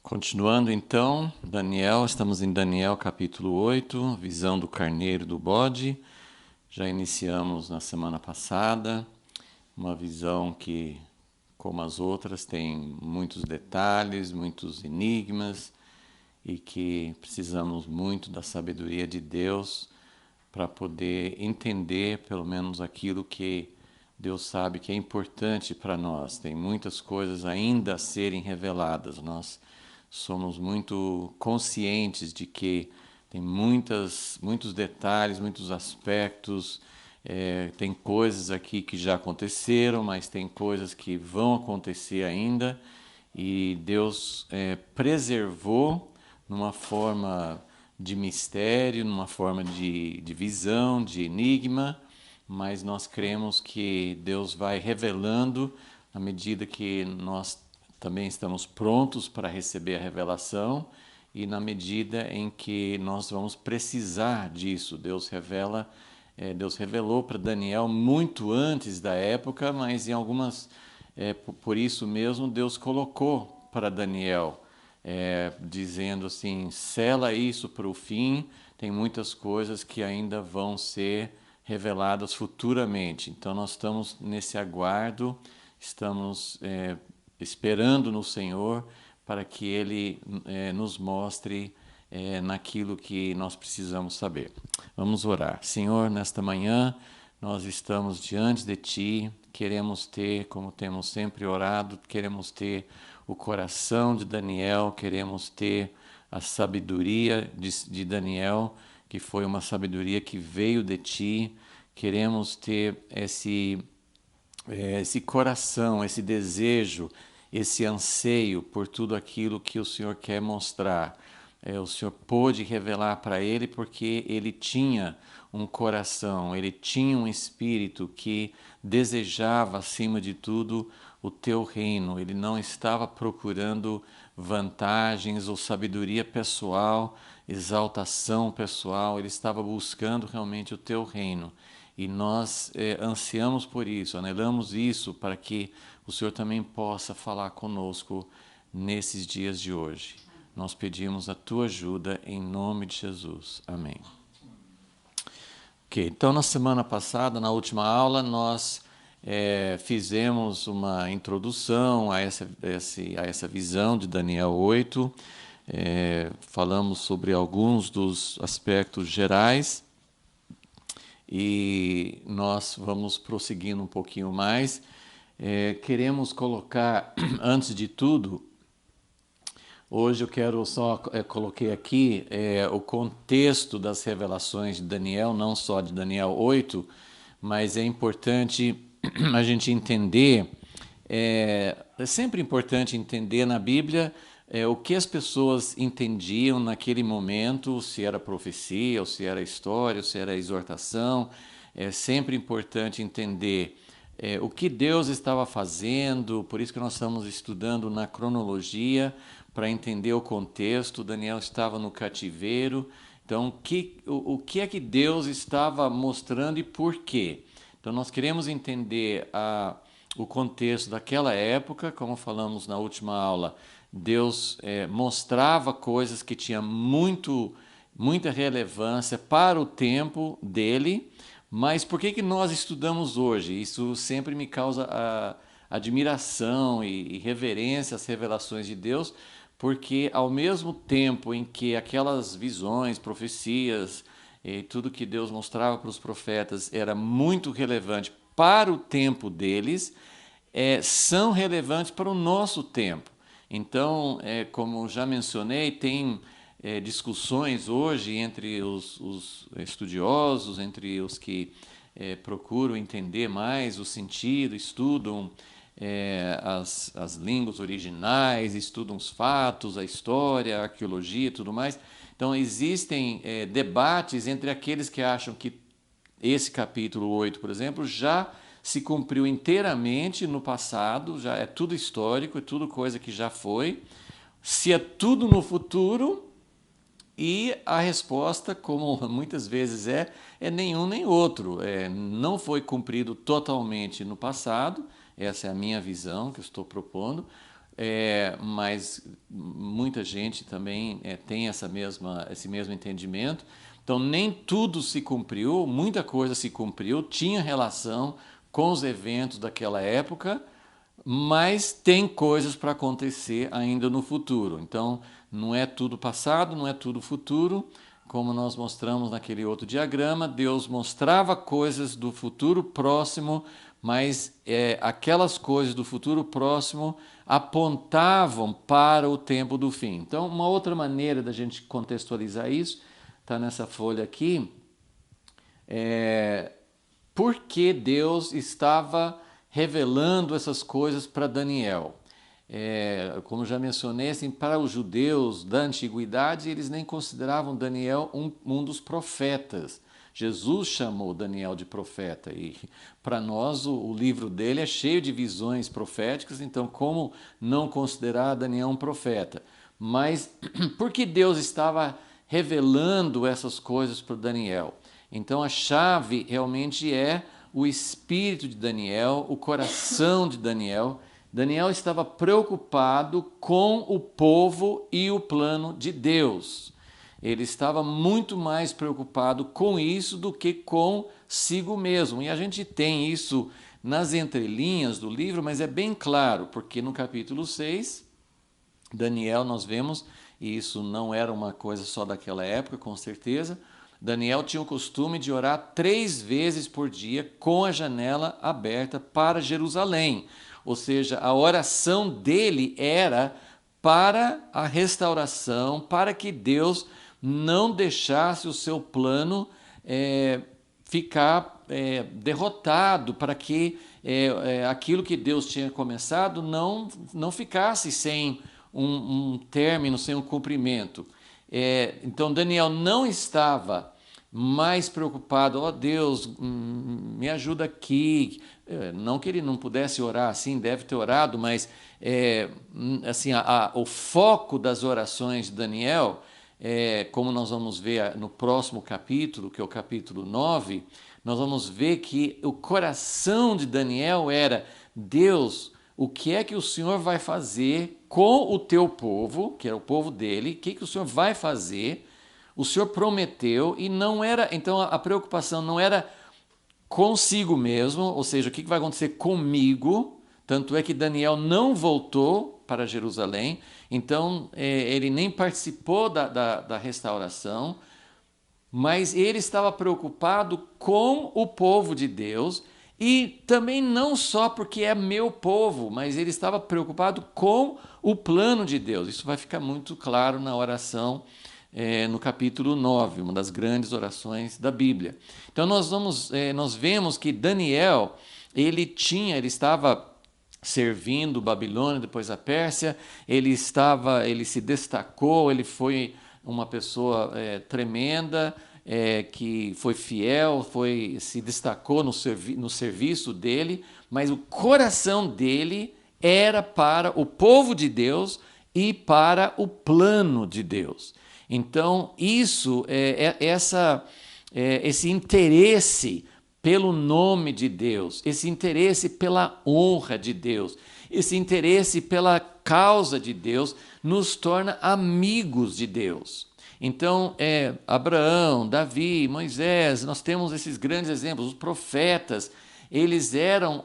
Continuando então, Daniel, estamos em Daniel capítulo 8, visão do carneiro do bode. Já iniciamos na semana passada, uma visão que, como as outras, tem muitos detalhes, muitos enigmas e que precisamos muito da sabedoria de Deus para poder entender pelo menos aquilo que Deus sabe que é importante para nós. Tem muitas coisas ainda a serem reveladas. Nós somos muito conscientes de que tem muitos detalhes, muitos aspectos. Tem coisas aqui que já aconteceram, mas tem coisas que vão acontecer ainda. E Deus preservou numa forma de mistério, numa forma de visão, de enigma, mas nós cremos que Deus vai revelando à medida que nós também estamos prontos para receber a revelação e na medida em que nós vamos precisar disso. Deus revelou para Daniel muito antes da época, mas em algumas, por isso mesmo, Deus colocou para Daniel dizendo assim: sela isso para o fim, tem muitas coisas que ainda vão ser reveladas futuramente. Então nós estamos nesse aguardo, estamos esperando no Senhor para que Ele nos mostre naquilo que nós precisamos saber. Vamos orar. Senhor, nesta manhã nós estamos diante de Ti, queremos ter, como temos sempre orado, queremos ter o coração de Daniel, queremos ter a sabedoria de Daniel, que foi uma sabedoria que veio de Ti, queremos ter esse coração, esse desejo, esse anseio por tudo aquilo que o Senhor quer mostrar. O Senhor pôde revelar para ele porque ele tinha um coração, ele tinha um espírito que desejava, acima de tudo, o teu reino. Ele não estava procurando vantagens ou sabedoria pessoal, exaltação pessoal, ele estava buscando realmente o teu reino. E nós ansiamos por isso, anelamos isso para que o Senhor também possa falar conosco nesses dias de hoje. Nós pedimos a tua ajuda em nome de Jesus. Amém. Ok, então na semana passada, na última aula, nós fizemos uma introdução a essa visão de Daniel 8, falamos sobre alguns dos aspectos gerais e nós vamos prosseguindo um pouquinho mais. Queremos colocar, antes de tudo, hoje eu quero só coloquei aqui o contexto das revelações de Daniel, não só de Daniel 8, mas é importante a gente entender, é sempre importante entender na Bíblia o que as pessoas entendiam naquele momento, se era profecia, ou se era história, ou se era exortação. É sempre importante entender o que Deus estava fazendo, por isso que nós estamos estudando na cronologia, para entender o contexto. Daniel estava no cativeiro, então o que é que Deus estava mostrando e por quê? Então nós queremos entender o contexto daquela época, como falamos na última aula. Deus mostrava coisas que tinham muita relevância para o tempo dele, mas por que nós estudamos hoje? Isso sempre me causa admiração e reverência às revelações de Deus, porque ao mesmo tempo em que aquelas visões, profecias e tudo que Deus mostrava para os profetas era muito relevante para o tempo deles, são relevantes para o nosso tempo. Então, como já mencionei, tem discussões hoje entre os estudiosos, entre os que procuram entender mais o sentido, estudam as línguas originais, estudam os fatos, a história, a arqueologia e tudo mais. Então, existem debates entre aqueles que acham que esse capítulo 8, por exemplo, já se cumpriu inteiramente no passado, já é tudo histórico, é tudo coisa que já foi. Se é tudo no futuro, e a resposta, como muitas vezes é nenhum nem outro. Não foi cumprido totalmente no passado, essa é a minha visão que eu estou propondo. mas muita gente também tem esse mesmo entendimento. Então, nem tudo se cumpriu, muita coisa se cumpriu, tinha relação com os eventos daquela época, mas tem coisas para acontecer ainda no futuro. Então, não é tudo passado, não é tudo futuro. Como nós mostramos naquele outro diagrama, Deus mostrava coisas do futuro próximo, mas aquelas coisas do futuro próximo apontavam para o tempo do fim. Então, uma outra maneira da gente contextualizar isso, está nessa folha aqui, por que Deus estava revelando essas coisas para Daniel. Como já mencionei, assim, para os judeus da antiguidade, eles nem consideravam Daniel um dos profetas. Jesus chamou Daniel de profeta e para nós o livro dele é cheio de visões proféticas, então como não considerar Daniel um profeta? Mas por que Deus estava revelando essas coisas para Daniel? Então a chave realmente é o espírito de Daniel, o coração de Daniel. Daniel estava preocupado com o povo e o plano de Deus. Ele estava muito mais preocupado com isso do que consigo mesmo. E a gente tem isso nas entrelinhas do livro, mas é bem claro, porque no capítulo 6, Daniel, nós vemos, e isso não era uma coisa só daquela época, com certeza, Daniel tinha o costume de orar 3 vezes por dia com a janela aberta para Jerusalém. Ou seja, a oração dele era para a restauração, para que Deus não deixasse o seu plano ficar derrotado, para que aquilo que Deus tinha começado não ficasse sem um término, sem um cumprimento. Então Daniel não estava mais preocupado, Deus, me ajuda aqui. Não que ele não pudesse orar assim, deve ter orado, mas assim, o foco das orações de Daniel, como nós vamos ver no próximo capítulo, que é o capítulo 9, nós vamos ver que o coração de Daniel era: Deus, o que é que o Senhor vai fazer com o teu povo, que era o povo dele, o que o Senhor vai fazer? O Senhor prometeu, e não era, então a preocupação não era consigo mesmo, ou seja, o que vai acontecer comigo. Tanto é que Daniel não voltou para Jerusalém, então ele nem participou da restauração, mas ele estava preocupado com o povo de Deus, e também não só porque é meu povo, mas ele estava preocupado com o plano de Deus. Isso vai ficar muito claro na oração no capítulo 9, uma das grandes orações da Bíblia. Então nós vemos que Daniel, ele estava servindo Babilônia, depois a Pérsia, ele se destacou, ele foi uma pessoa tremenda, que foi fiel, se destacou no serviço dele, mas o coração dele era para o povo de Deus e para o plano de Deus. Então, esse interesse pelo nome de Deus, esse interesse pela honra de Deus, esse interesse pela causa de Deus, nos torna amigos de Deus. Então, Abraão, Davi, Moisés, nós temos esses grandes exemplos, os profetas, eles eram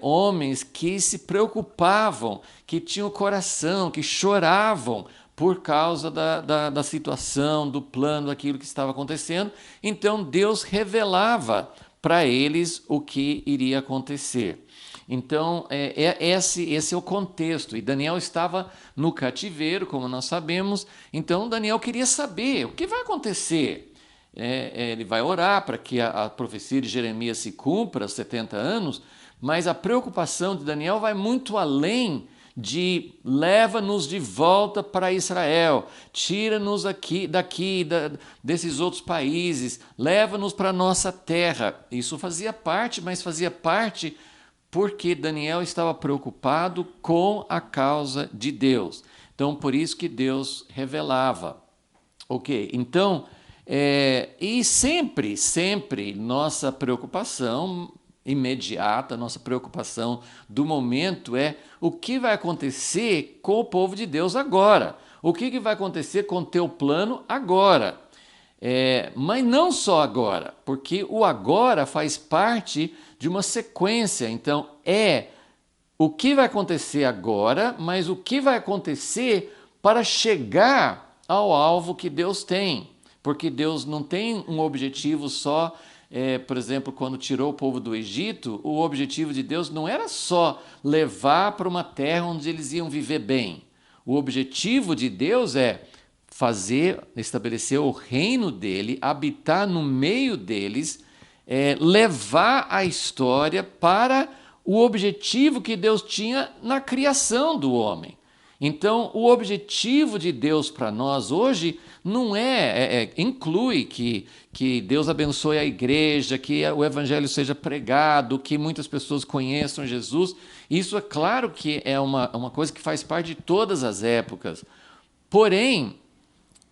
homens que se preocupavam, que tinham coração, que choravam por causa da situação, do plano, daquilo que estava acontecendo. Então Deus revelava para eles o que iria acontecer. Então esse é o contexto, e Daniel estava no cativeiro, como nós sabemos. Então Daniel queria saber o que vai acontecer. Ele vai orar para que a profecia de Jeremias se cumpra, 70 anos, mas a preocupação de Daniel vai muito além de leva-nos de volta para Israel, tira-nos desses outros países, leva-nos para a nossa terra. Isso fazia parte, mas fazia parte porque Daniel estava preocupado com a causa de Deus. Então, por isso que Deus revelava. Ok, então, e sempre nossa preocupação imediata, a nossa preocupação do momento é o que vai acontecer com o povo de Deus agora. O que vai acontecer com o teu plano agora. Mas não só agora, porque o agora faz parte de uma sequência. Então, o que vai acontecer agora, mas o que vai acontecer para chegar ao alvo que Deus tem. Porque Deus não tem um objetivo só, por exemplo, quando tirou o povo do Egito, o objetivo de Deus não era só levar para uma terra onde eles iam viver bem. O objetivo de Deus é estabelecer o reino dele, habitar no meio deles, levar a história para o objetivo que Deus tinha na criação do homem. Então, o objetivo de Deus para nós hoje não inclui que Deus abençoe a igreja, que o evangelho seja pregado, que muitas pessoas conheçam Jesus. Isso é claro que é uma coisa que faz parte de todas as épocas. Porém,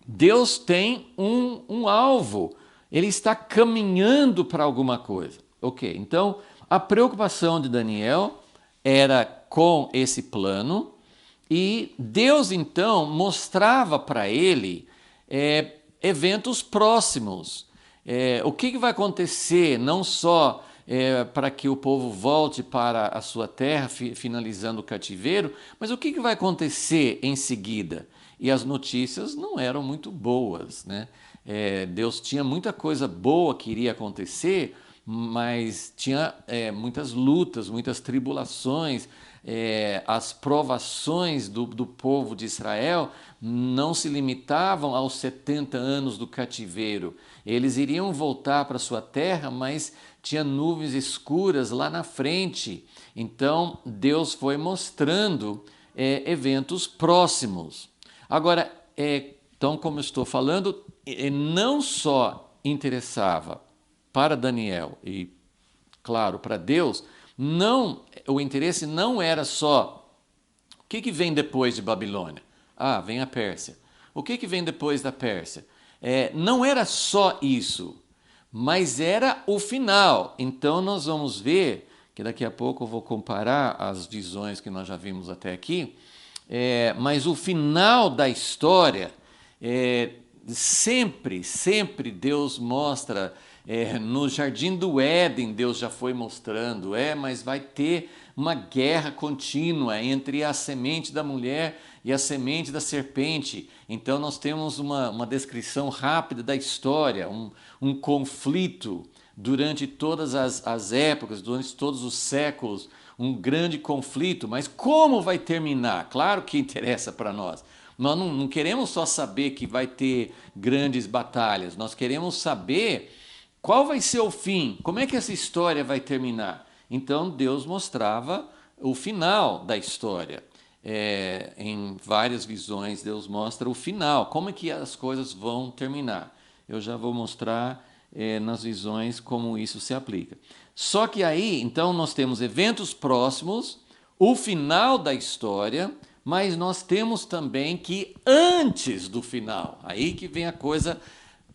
Deus tem um alvo, ele está caminhando para alguma coisa. Ok, então a preocupação de Daniel era com esse plano e Deus então mostrava para ele eventos próximos. O que vai acontecer não só para que o povo volte para a sua terra, finalizando o cativeiro, mas o que vai acontecer em seguida? E as notícias não eram muito boas, né? Deus tinha muita coisa boa que iria acontecer, mas tinha muitas lutas, muitas tribulações. As provações do povo de Israel não se limitavam aos 70 anos do cativeiro. Eles iriam voltar para sua terra, mas tinha nuvens escuras lá na frente. Então, Deus foi mostrando eventos próximos. Agora, então, como eu estou falando, não só interessava para Daniel e, claro, para Deus, o interesse não era só o que vem depois de Babilônia. Vem a Pérsia. O que vem depois da Pérsia? Não era só isso, mas era o final. Então, nós vamos ver, que daqui a pouco eu vou comparar as visões que nós já vimos até aqui, mas o final da história, sempre Deus mostra, no Jardim do Éden Deus já foi mostrando, mas vai ter uma guerra contínua entre a semente da mulher e a semente da serpente. Então nós temos uma descrição rápida da história, um conflito durante todas as épocas, durante todos os séculos, um grande conflito, mas como vai terminar? Claro que interessa para nós. Nós não queremos só saber que vai ter grandes batalhas, nós queremos saber qual vai ser o fim, como é que essa história vai terminar. Então Deus mostrava o final da história. Em várias visões Deus mostra o final, como é que as coisas vão terminar. Eu já vou mostrar nas visões como isso se aplica. Só que aí, então, nós temos eventos próximos, o final da história, mas nós temos também que antes do final, aí que vem a coisa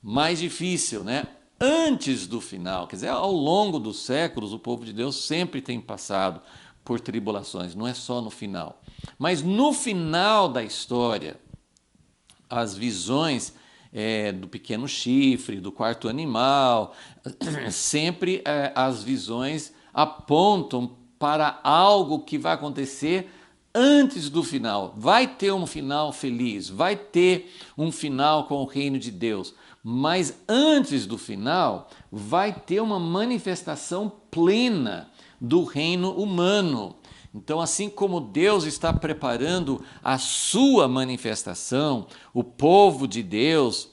mais difícil, né? Antes do final, quer dizer, ao longo dos séculos, o povo de Deus sempre tem passado por tribulações, não é só no final. Mas no final da história, as visões do pequeno chifre, do quarto animal, sempre as visões apontam para algo que vai acontecer antes do final. Vai ter um final feliz, vai ter um final com o reino de Deus, mas antes do final vai ter uma manifestação plena do reino humano. Então, assim como Deus está preparando a sua manifestação, o povo de Deus,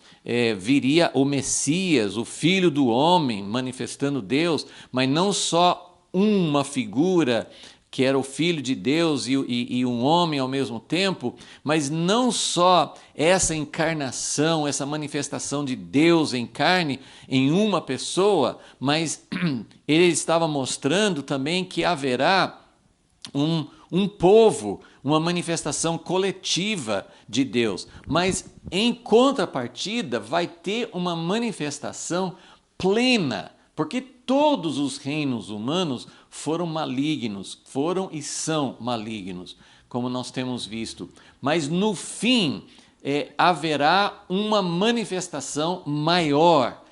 viria o Messias, o Filho do Homem, manifestando Deus, mas não só uma figura que era o Filho de Deus e um homem ao mesmo tempo, mas não só essa encarnação, essa manifestação de Deus em carne em uma pessoa, mas ele estava mostrando também que haverá um povo, uma manifestação coletiva de Deus, mas em contrapartida vai ter uma manifestação plena, porque todos os reinos humanos foram malignos, foram e são malignos, como nós temos visto. Mas no fim haverá uma manifestação maior,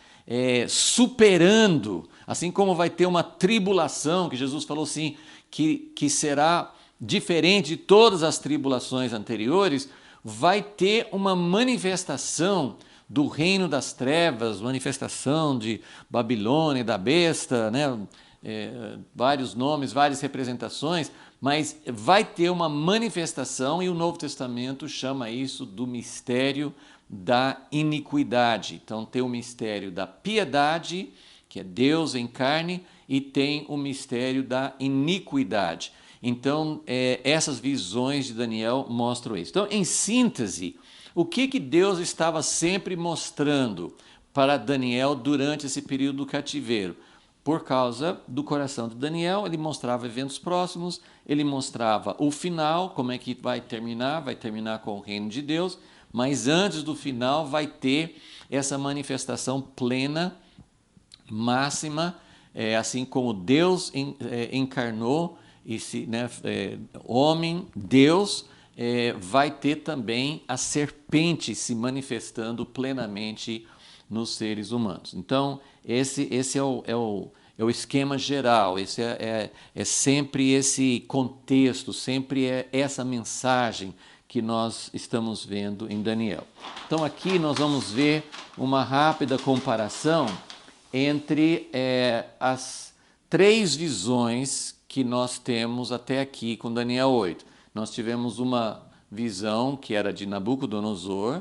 superando, assim como vai ter uma tribulação, que Jesus falou assim, que será diferente de todas as tribulações anteriores, vai ter uma manifestação do reino das trevas, manifestação de Babilônia, da besta, né? Vários nomes, várias representações, mas vai ter uma manifestação, e o Novo Testamento chama isso do mistério da iniquidade. Então tem o mistério da piedade, que é Deus em carne, e tem o mistério da iniquidade. Então essas visões de Daniel mostram isso. Então, em síntese, o que Deus estava sempre mostrando para Daniel durante esse período do cativeiro? Por causa do coração de Daniel, ele mostrava eventos próximos, ele mostrava o final, como é que vai terminar com o reino de Deus, mas antes do final vai ter essa manifestação plena, máxima, assim como Deus encarnou, homem, Deus, vai ter também a serpente se manifestando plenamente nos seres humanos. Então, esse é o esquema geral, esse é sempre esse contexto, sempre é essa mensagem que nós estamos vendo em Daniel. Então, aqui nós vamos ver uma rápida comparação entre as 3 visões que nós temos até aqui com Daniel 8. Nós tivemos uma visão que era de Nabucodonosor,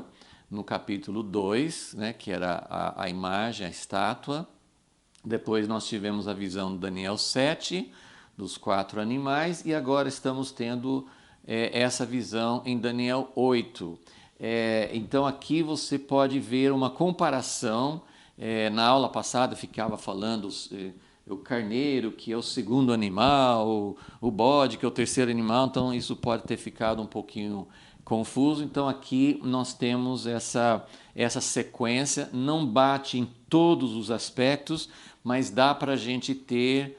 no capítulo 2, né, que era a imagem, a estátua. Depois nós tivemos a visão de Daniel 7, dos 4 animais, e agora estamos tendo essa visão em Daniel 8. Então aqui você pode ver uma comparação. Na aula passada ficava falando o carneiro, que é o segundo animal, o bode, que é o terceiro animal, então isso pode ter ficado um pouquinho confuso. Então aqui nós temos essa sequência, não bate em todos os aspectos, mas dá para a gente ter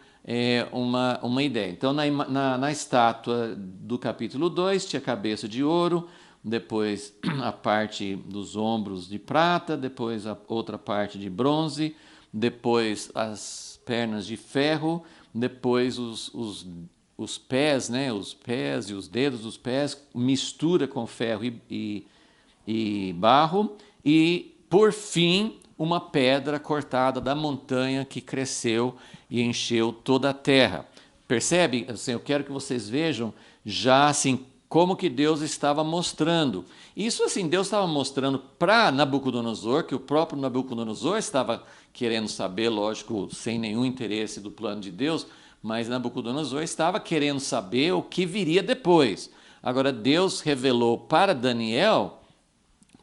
uma ideia. Então na estátua do capítulo 2 tinha cabeça de ouro, depois a parte dos ombros de prata, depois a outra parte de bronze, depois as pernas de ferro, depois os pés, né? Os pés e os dedos dos pés, mistura com ferro e barro, e por fim uma pedra cortada da montanha que cresceu e encheu toda a terra. Percebe? Assim, eu quero que vocês vejam já assim como que Deus estava mostrando. Isso assim, Deus estava mostrando para Nabucodonosor, que o próprio Nabucodonosor estava querendo saber, lógico, sem nenhum interesse do plano de Deus, mas Nabucodonosor estava querendo saber o que viria depois. Agora, Deus revelou para Daniel,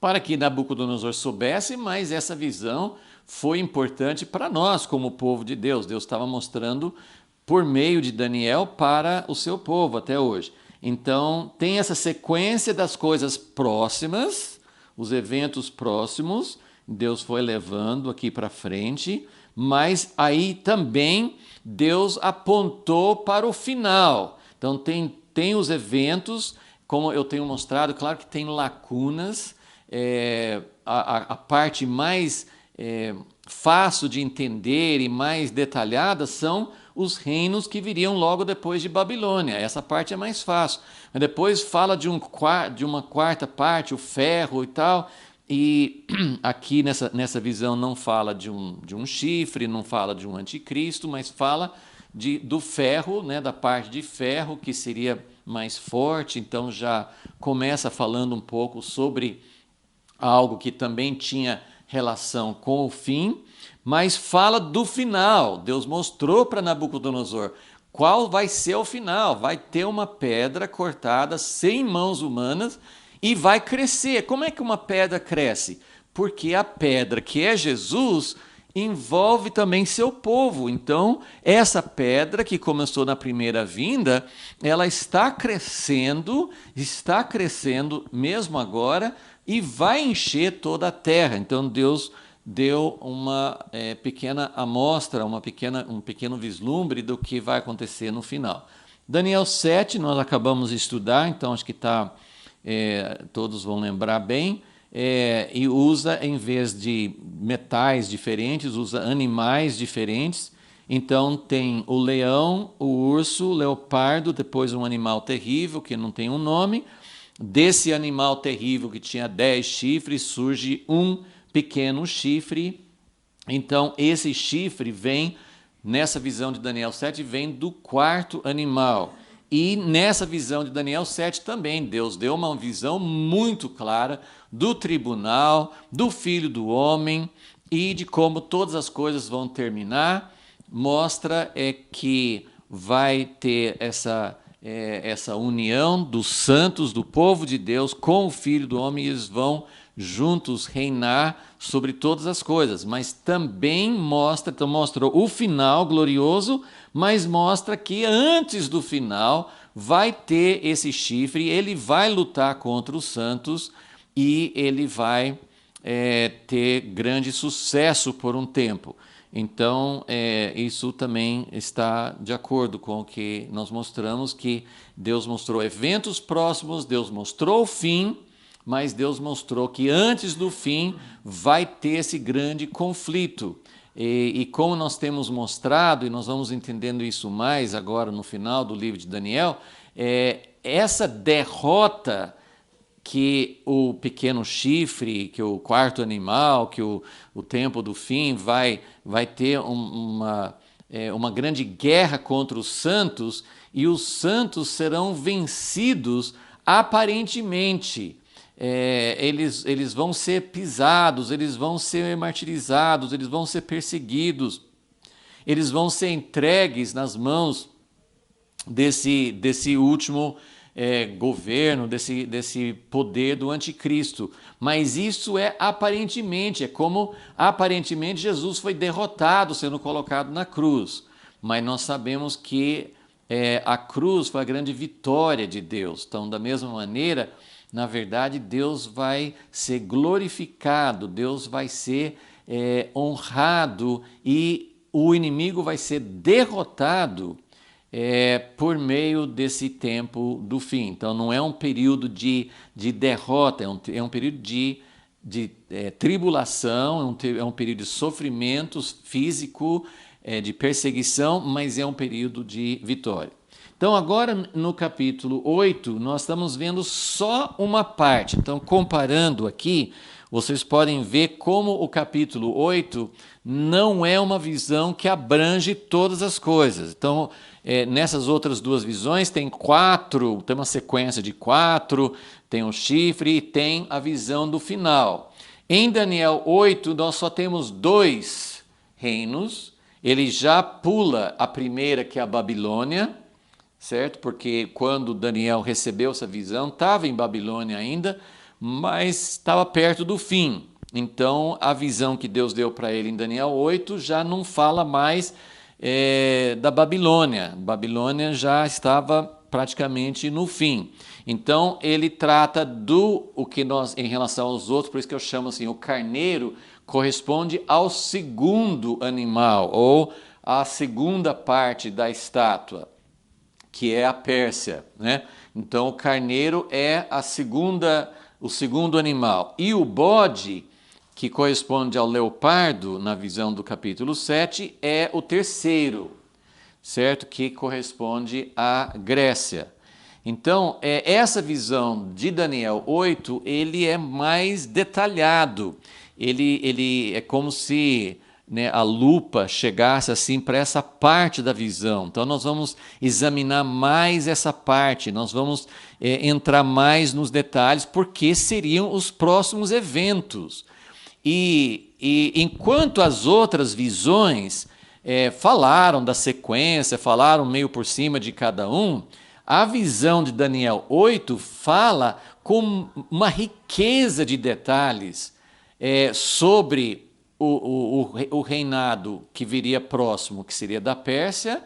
para que Nabucodonosor soubesse, mas essa visão foi importante para nós, como povo de Deus. Deus estava mostrando por meio de Daniel para o seu povo até hoje. Então, tem essa sequência das coisas próximas, os eventos próximos, Deus foi levando aqui para frente, mas aí também Deus apontou para o final. Então, tem os eventos, como eu tenho mostrado, claro que tem lacunas, a parte mais fácil de entender e mais detalhada são os reinos que viriam logo depois de Babilônia. Essa parte é mais fácil. Mas depois fala de uma quarta parte, o ferro e tal, e aqui nessa visão não fala de um chifre, não fala de um anticristo, mas fala do ferro, né, da parte de ferro, que seria mais forte. Então já começa falando um pouco sobre algo que também tinha relação com o fim, mas fala do final. Deus mostrou para Nabucodonosor qual vai ser o final. Vai ter uma pedra cortada sem mãos humanas e vai crescer. Como é que uma pedra cresce? Porque a pedra, que é Jesus, envolve também seu povo. Então, essa pedra que começou na primeira vinda, ela está crescendo mesmo agora, e vai encher toda a terra. Então Deus deu uma pequena amostra, um pequeno vislumbre do que vai acontecer no final. Daniel 7 nós acabamos de estudar, então acho que todos vão lembrar bem, e usa, em vez de metais diferentes, usa animais diferentes. Então tem o leão, o urso, o leopardo, depois um animal terrível que não tem um nome. Desse animal terrível que tinha 10 chifres, surge um pequeno chifre. Então esse chifre vem, nessa visão de Daniel 7, vem do quarto animal. E nessa visão de Daniel 7 também, Deus deu uma visão muito clara do tribunal, do Filho do Homem e de como todas as coisas vão terminar. Mostra que vai ter essa união dos santos, do povo de Deus, com o Filho do Homem, e eles vão juntos reinar sobre todas as coisas. Mas também mostrou o final glorioso, mas mostra que antes do final vai ter esse chifre, ele vai lutar contra os santos e ele vai ter grande sucesso por um tempo. Então, isso também está de acordo com o que nós mostramos, que Deus mostrou eventos próximos, Deus mostrou o fim, mas Deus mostrou que antes do fim vai ter esse grande conflito. E como nós temos mostrado, e nós vamos entendendo isso mais agora no final do livro de Daniel, essa derrota que o pequeno chifre, que o quarto animal, que o tempo do fim vai ter uma grande guerra contra os santos, e os santos serão vencidos aparentemente. Eles vão ser pisados, eles vão ser martirizados, eles vão ser perseguidos, eles vão ser entregues nas mãos desse último governo, desse poder do anticristo. Mas isso aparentemente, como aparentemente Jesus foi derrotado sendo colocado na cruz. Mas nós sabemos que a cruz foi a grande vitória de Deus. Então, da mesma maneira, na verdade, Deus vai ser glorificado, Deus vai ser honrado e o inimigo vai ser derrotado por meio desse tempo do fim. Então não é um período de derrota, é um período de tribulação, é um período de sofrimento físico, de perseguição, mas é um período de vitória. Então agora no capítulo 8 nós estamos vendo só uma parte. Então comparando aqui, vocês podem ver como o capítulo 8 não é uma visão que abrange todas as coisas. Então, nessas outras duas visões tem uma sequência de 4, tem o chifre e tem a visão do final. Em Daniel 8 nós só temos 2 reinos. Ele já pula a primeira, que é a Babilônia, certo? Porque quando Daniel recebeu essa visão, estava em Babilônia ainda, mas estava perto do fim. Então, a visão que Deus deu para ele em Daniel 8 já não fala mais da Babilônia. Babilônia já estava praticamente no fim. Então, ele trata o que nós, em relação aos outros, por isso que eu chamo assim, o carneiro corresponde ao segundo animal, ou à segunda parte da estátua, que é a Pérsia, né? Então, o carneiro é o segundo animal. E o bode, que corresponde ao leopardo, na visão do capítulo 7, é o terceiro, certo? Que corresponde à Grécia. Então, essa visão de Daniel 8, ele é mais detalhado. Ele é como se a lupa chegasse assim para essa parte da visão. Então nós vamos examinar mais essa parte, nós vamos entrar mais nos detalhes, porque seriam os próximos eventos. E enquanto as outras visões falaram da sequência, falaram meio por cima de cada um, a visão de Daniel 8 fala com uma riqueza de detalhes sobre o reinado que viria próximo, que seria da Pérsia,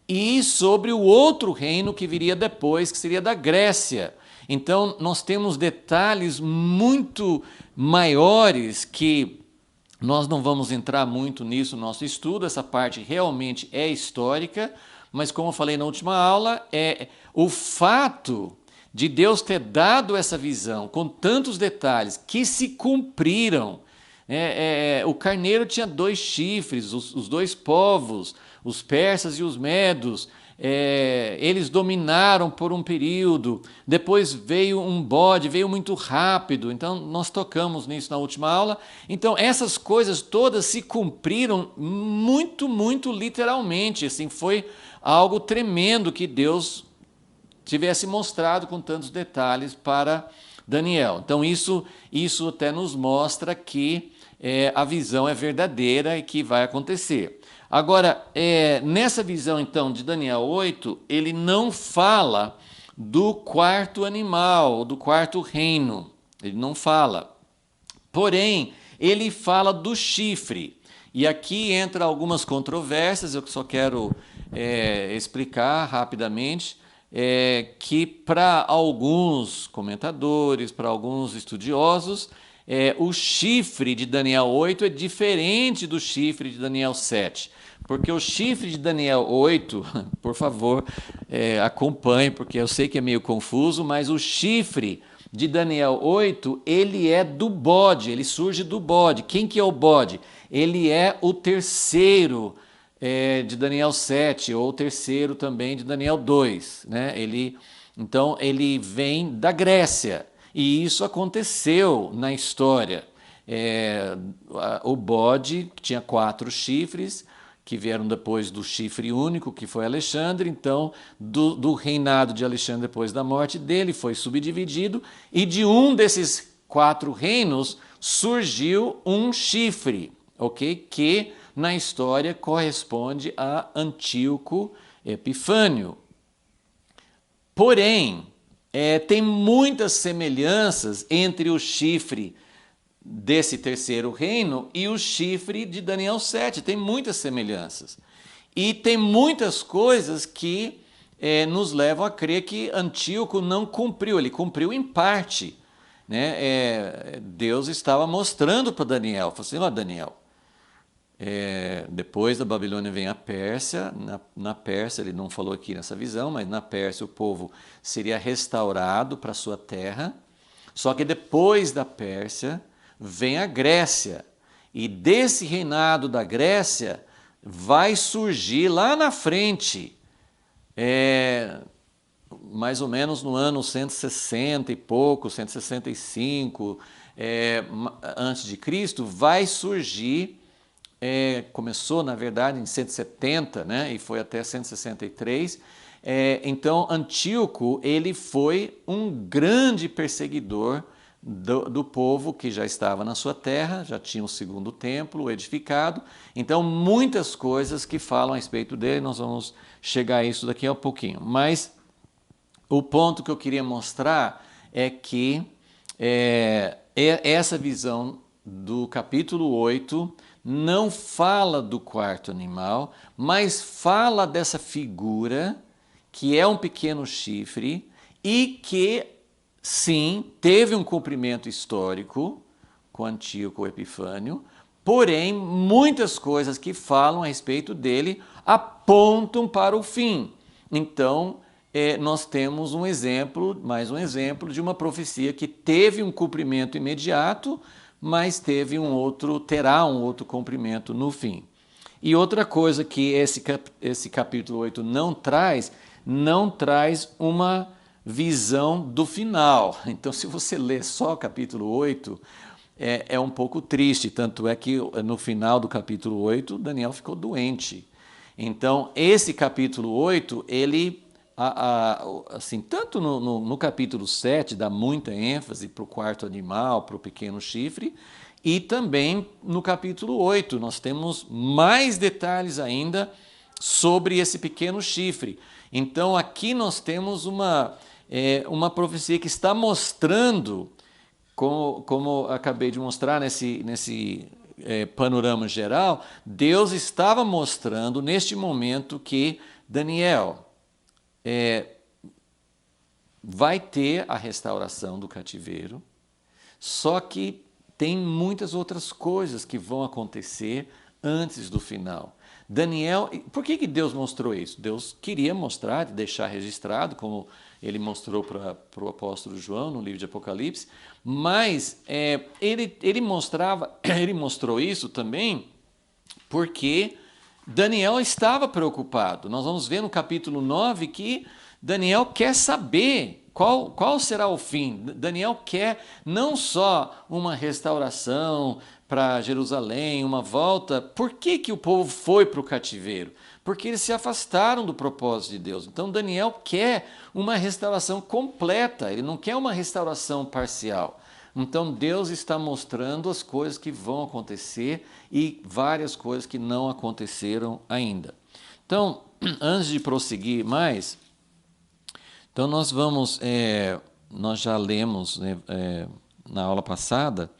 e sobre o outro reino que viria depois, que seria da Grécia. Então, nós temos detalhes muito maiores que Nós não vamos entrar muito nisso no nosso estudo, essa parte realmente é histórica, mas como eu falei na última aula, é o fato de Deus ter dado essa visão com tantos detalhes que se cumpriram. O carneiro tinha 2 chifres, os 2 povos, os persas e os medos, eles dominaram por um período, depois veio um bode, veio muito rápido, então nós tocamos nisso na última aula. Então essas coisas todas se cumpriram muito, muito literalmente, assim, foi algo tremendo que Deus tivesse mostrado com tantos detalhes para Daniel. Então isso até nos mostra que a visão é verdadeira e que vai acontecer. Agora, nessa visão então de Daniel 8, ele não fala do 4º animal, do 4º reino. Ele não fala. Porém, ele fala do chifre. E aqui entra algumas controvérsias, eu só quero explicar rapidamente. Que para alguns comentadores, para alguns estudiosos, o chifre de Daniel 8 é diferente do chifre de Daniel 7. Porque o chifre de Daniel 8, por favor, acompanhe, porque eu sei que é meio confuso, mas o chifre de Daniel 8, ele é do bode, ele surge do bode. Quem que é o bode? Ele é o terceiro de Daniel 7, ou o terceiro também de Daniel 2. Né? Então, ele vem da Grécia, e isso aconteceu na história. O bode tinha 4 chifres, que vieram depois do chifre único, que foi Alexandre. Então, do reinado de Alexandre, depois da morte dele, foi subdividido, e de um desses 4 reinos surgiu um chifre, ok? Que na história corresponde a Antíoco Epifânio. Porém, tem muitas semelhanças entre o chifre desse terceiro reino e o chifre de Daniel 7. Tem muitas semelhanças. E tem muitas coisas que nos levam a crer que Antíoco não cumpriu, ele cumpriu em parte. Né? Deus estava mostrando para Daniel, falou assim, ó Daniel, depois da Babilônia vem a Pérsia. Na Pérsia, ele não falou aqui nessa visão, mas na Pérsia o povo seria restaurado para a sua terra. Só que depois da Pérsia vem a Grécia. E desse reinado da Grécia vai surgir lá na frente, mais ou menos no ano 160 e pouco, 165 antes de Cristo, vai surgir. Começou, na verdade, em 170, né, e foi até 163. Então, Antíoco ele foi um grande perseguidor do povo que já estava na sua terra, já tinha o segundo templo edificado. Então, muitas coisas que falam a respeito dele, nós vamos chegar a isso daqui a pouquinho. Mas o ponto que eu queria mostrar é que essa visão do capítulo 8 não fala do 4º animal, mas fala dessa figura que é um pequeno chifre e que, sim, teve um cumprimento histórico com Antíoco Epifânio, porém, muitas coisas que falam a respeito dele apontam para o fim. Então, nós temos um exemplo, mais um exemplo, de uma profecia que teve um cumprimento imediato, mas terá um outro cumprimento no fim. E outra coisa que esse capítulo 8 não traz uma visão do final. Então, se você ler só o capítulo 8, é um pouco triste, tanto é que no final do capítulo 8, Daniel ficou doente. Então, esse capítulo 8, ele, assim, tanto no capítulo 7, dá muita ênfase para o 4º animal, para o pequeno chifre, e também no capítulo 8, nós temos mais detalhes ainda sobre esse pequeno chifre. Então, aqui nós temos uma profecia que está mostrando, como acabei de mostrar nesse panorama geral, Deus estava mostrando neste momento que Daniel vai ter a restauração do cativeiro, só que tem muitas outras coisas que vão acontecer antes do final. Daniel, por que Deus mostrou isso? Deus queria mostrar, deixar registrado, como ele mostrou para o apóstolo João no livro de Apocalipse, mas ele mostrou isso também porque Daniel estava preocupado. Nós vamos ver no capítulo 9 que Daniel quer saber qual será o fim. Daniel quer não só uma restauração para Jerusalém, uma volta. Por que o povo foi para o cativeiro? Porque eles se afastaram do propósito de Deus. Então Daniel quer uma restauração completa, ele não quer uma restauração parcial. Então Deus está mostrando as coisas que vão acontecer e várias coisas que não aconteceram ainda. Então, antes de prosseguir mais, então nós já lemos, né, na aula passada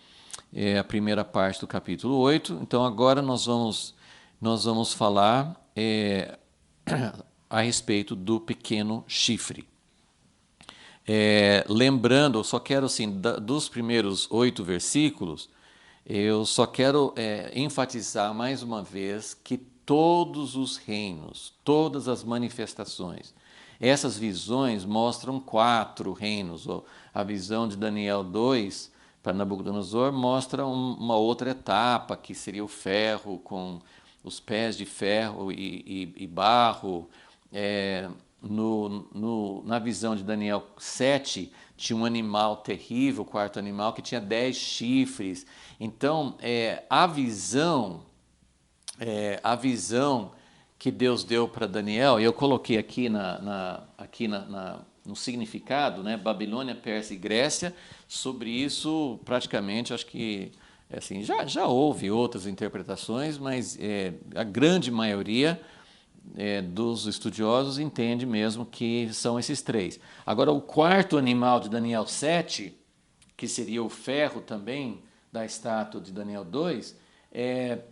a primeira parte do capítulo 8, então agora nós vamos falar a respeito do pequeno chifre. Lembrando, eu só quero assim, dos primeiros 8 versículos, eu só quero enfatizar mais uma vez que todos os reinos, todas as manifestações, essas visões mostram 4 reinos. A visão de Daniel 2 para Nabucodonosor mostra uma outra etapa, que seria o ferro com os pés de ferro e barro. Na visão de Daniel 7, tinha um animal terrível, o 4º animal, que tinha 10 chifres. Então, a visão que Deus deu para Daniel, e eu coloquei aqui no significado, né, Babilônia, Pérsia e Grécia. Sobre isso, praticamente, acho que assim, já houve outras interpretações, mas a grande maioria dos estudiosos entende mesmo que são esses 3. Agora, o 4º animal de Daniel 7, que seria o ferro também da estátua de Daniel 2,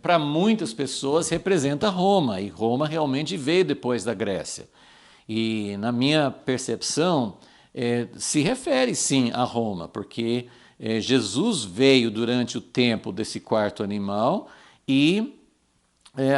para muitas pessoas representa Roma, e Roma realmente veio depois da Grécia. E na minha percepção, se refere sim a Roma, porque Jesus veio durante o tempo desse 4º animal e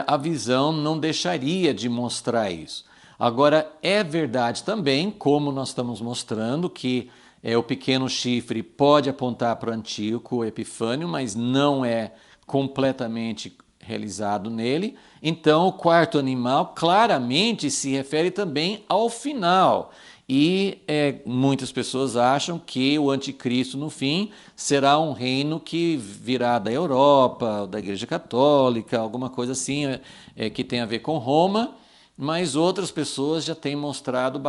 a visão não deixaria de mostrar isso. Agora, é verdade também, como nós estamos mostrando, que o pequeno chifre pode apontar para o Antíoco Epifânio, mas não é completamente realizado nele. Então, o 4º animal claramente se refere também ao final. E muitas pessoas acham que o anticristo, no fim, será um reino que virá da Europa, da Igreja Católica, alguma coisa assim, que tem a ver com Roma, mas outras pessoas já têm mostrado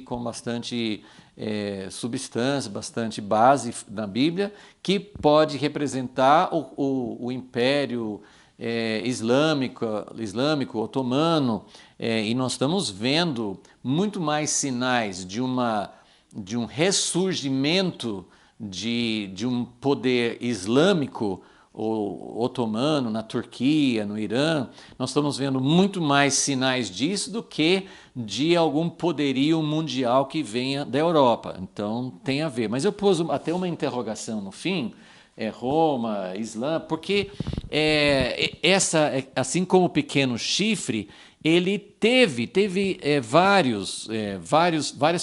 com bastante substância, bastante base na Bíblia, que pode representar o Império islâmico, otomano, e nós estamos vendo muito mais sinais de um ressurgimento de um poder islâmico ou otomano na Turquia, no Irã. Nós estamos vendo muito mais sinais disso do que de algum poderio mundial que venha da Europa. Então tem a ver. Mas eu pus até uma interrogação no fim, Roma, Islã, porque assim como o pequeno chifre, ele teve várias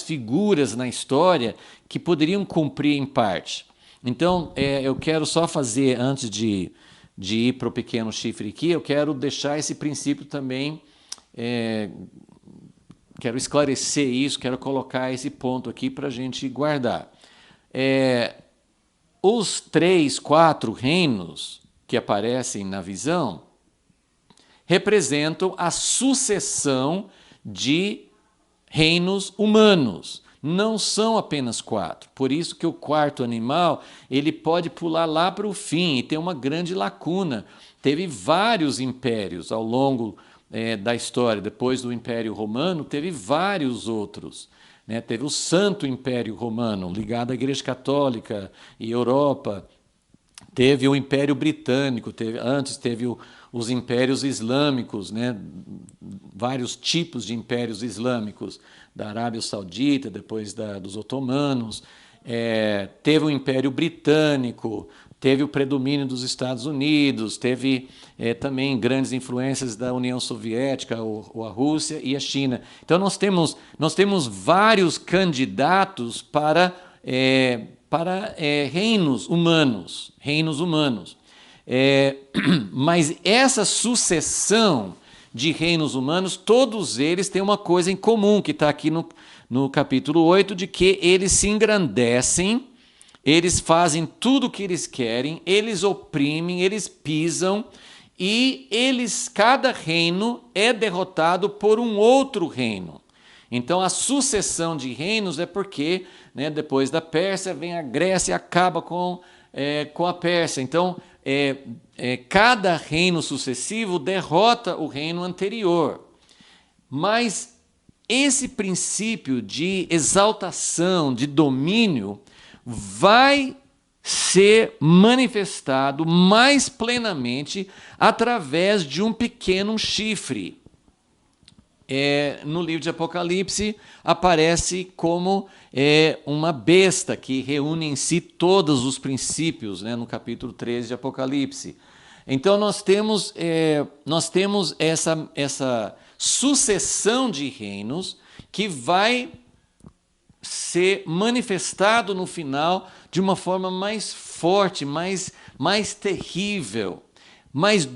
figuras na história que poderiam cumprir em parte. Então, eu quero só fazer, antes de ir para o pequeno chifre aqui, eu quero deixar esse princípio também, quero esclarecer isso, quero colocar esse ponto aqui para a gente guardar. Os 3, 4 reinos que aparecem na visão representam a sucessão de reinos humanos. Não são apenas 4. Por isso que o 4º animal ele pode pular lá para o fim e tem uma grande lacuna. Teve vários impérios ao longo da história. Depois do Império Romano, teve vários outros. Teve o Santo Império Romano, ligado à Igreja Católica e Europa. Teve o Império Britânico, antes teve os impérios islâmicos, vários tipos de impérios islâmicos, da Arábia Saudita, depois dos otomanos. Teve o Império Britânico, teve o predomínio dos Estados Unidos, teve também grandes influências da União Soviética, a Rússia e a China. Então nós temos vários candidatos para reinos humanos. Mas essa sucessão de reinos humanos, todos eles têm uma coisa em comum, que está aqui no capítulo 8, de que eles se engrandecem, eles fazem tudo o que eles querem, eles oprimem, eles pisam, e cada reino é derrotado por um outro reino. Então a sucessão de reinos é porque, né, depois da Pérsia vem a Grécia e acaba com a Pérsia. Então cada reino sucessivo derrota o reino anterior. Mas esse princípio de exaltação, de domínio, vai ser manifestado mais plenamente através de um pequeno chifre. No livro de Apocalipse aparece como uma besta que reúne em si todos os princípios, né, no capítulo 13 de Apocalipse. Então nós temos essa sucessão de reinos que vai ser manifestado no final de uma forma mais forte, mais terrível. Mas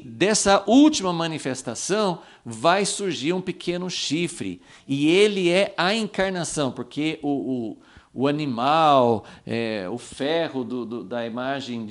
dessa última manifestação vai surgir um pequeno chifre, e ele é a encarnação, porque o animal, o ferro da imagem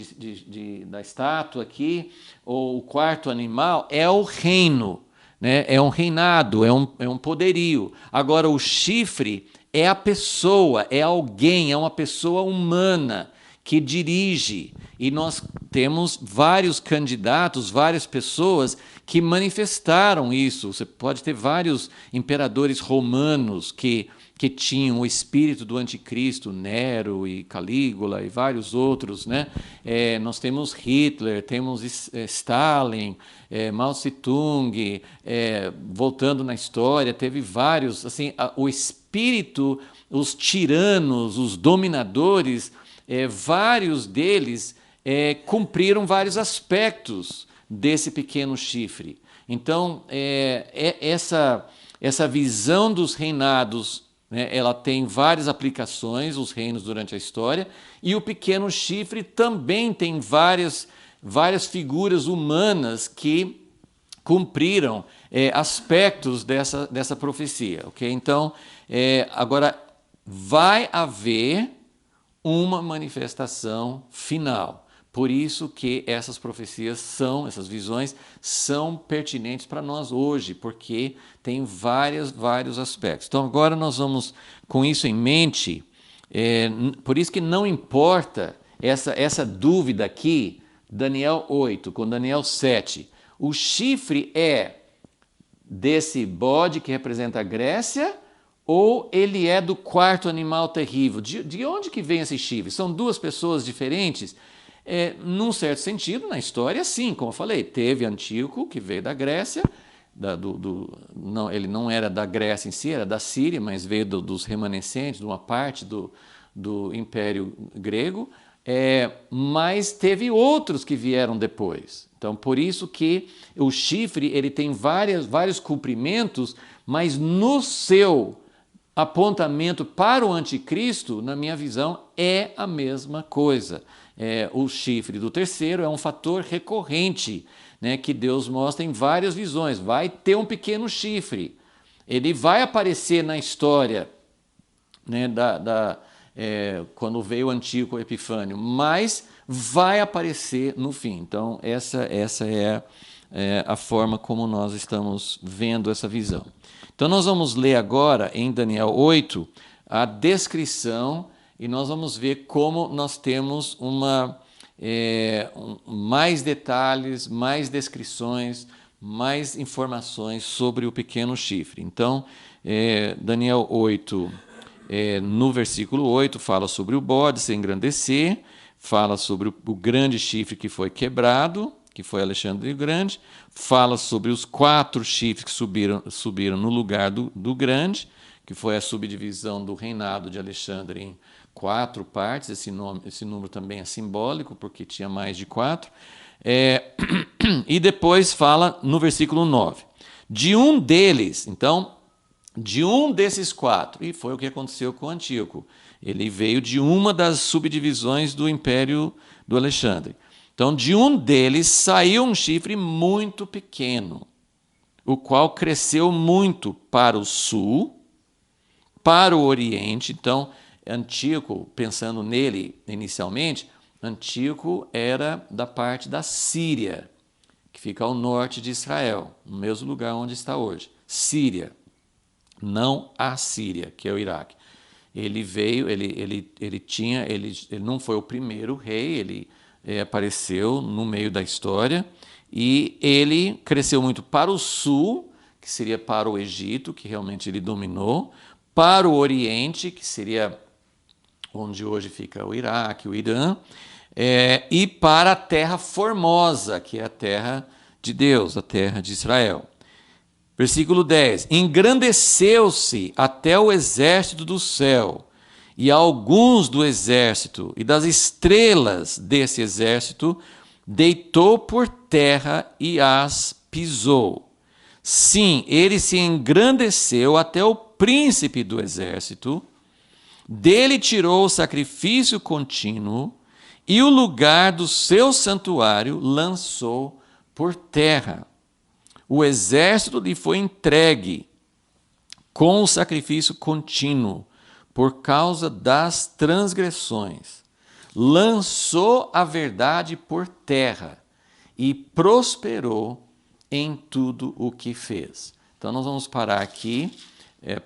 da estátua aqui, ou o quarto animal, é o reino, né? É um reinado, é um poderio. Agora o chifre é a pessoa, é alguém, é uma pessoa humana que dirige. E nós temos vários candidatos, várias pessoas que manifestaram isso. Você pode ter vários imperadores romanos que tinham o espírito do anticristo, Nero e Calígula e vários outros, né? Nós temos Hitler, temos Stalin, Mao Tse-tung, voltando na história, teve vários, assim, o espírito, os tiranos, os dominadores, vários deles cumpriram vários aspectos desse pequeno chifre. Então, essa visão dos reinados, né, ela tem várias aplicações, os reinos durante a história, e o pequeno chifre também tem várias figuras humanas que cumpriram aspectos dessa profecia. Okay? Então, agora vai haver uma manifestação final. Por isso que essas profecias essas visões são pertinentes para nós hoje, porque tem vários aspectos. Então agora nós vamos, com isso em mente, por isso que não importa essa dúvida aqui, Daniel 8 com Daniel 7. O chifre é desse bode que representa a Grécia, ou ele é do quarto animal terrível? De onde que vem esse chifre? São duas pessoas diferentes? Num certo sentido, na história, sim, como eu falei, teve Antíoco, que veio da Grécia, ele não era da Grécia em si, era da Síria, mas veio dos remanescentes, de uma parte do Império Grego, mas teve outros que vieram depois. Então, por isso que o chifre ele tem vários cumprimentos, mas no seu apontamento para o anticristo, na minha visão, é a mesma coisa. O chifre do terceiro é um fator recorrente, né, que Deus mostra em várias visões. Vai ter um pequeno chifre. Ele vai aparecer na história, né, quando veio o Antíoco Epifânio, mas vai aparecer no fim. Então, essa é a forma como nós estamos vendo essa visão. Então, nós vamos ler agora, em Daniel 8, a descrição, e nós vamos ver como nós temos mais detalhes, mais descrições, mais informações sobre o pequeno chifre. Então, Daniel 8, no versículo 8, fala sobre o bode se engrandecer, fala sobre o grande chifre que foi quebrado, que foi Alexandre o Grande, fala sobre os 4 chifres que subiram no lugar do grande, que foi a subdivisão do reinado de Alexandre em 4 partes. Esse número também é simbólico, porque tinha mais de 4. E depois fala no versículo 9. De um deles, então, de um desses 4, e foi o que aconteceu com Antíoco. Ele veio de uma das subdivisões do Império do Alexandre. Então, de um deles saiu um chifre muito pequeno, o qual cresceu muito para o sul, para o Oriente. Então, Antíoco, pensando nele inicialmente, Antíoco era da parte da Síria, que fica ao norte de Israel, no mesmo lugar onde está hoje. Síria, não a Síria, que é o Iraque. Ele veio, ele não foi o primeiro rei, ele apareceu no meio da história, e ele cresceu muito para o sul, que seria para o Egito, que realmente ele dominou, para o Oriente, que seria onde hoje fica o Iraque, o Irã, e para a terra formosa, que é a terra de Deus, a terra de Israel. Versículo 10. Engrandeceu-se até o exército do céu, e alguns do exército e das estrelas desse exército deitou por terra e as pisou. Sim, ele se engrandeceu até o príncipe do exército, dele tirou o sacrifício contínuo e o lugar do seu santuário lançou por terra. O exército lhe foi entregue com o sacrifício contínuo por causa das transgressões. Lançou a verdade por terra e prosperou em tudo o que fez. Então nós vamos parar aqui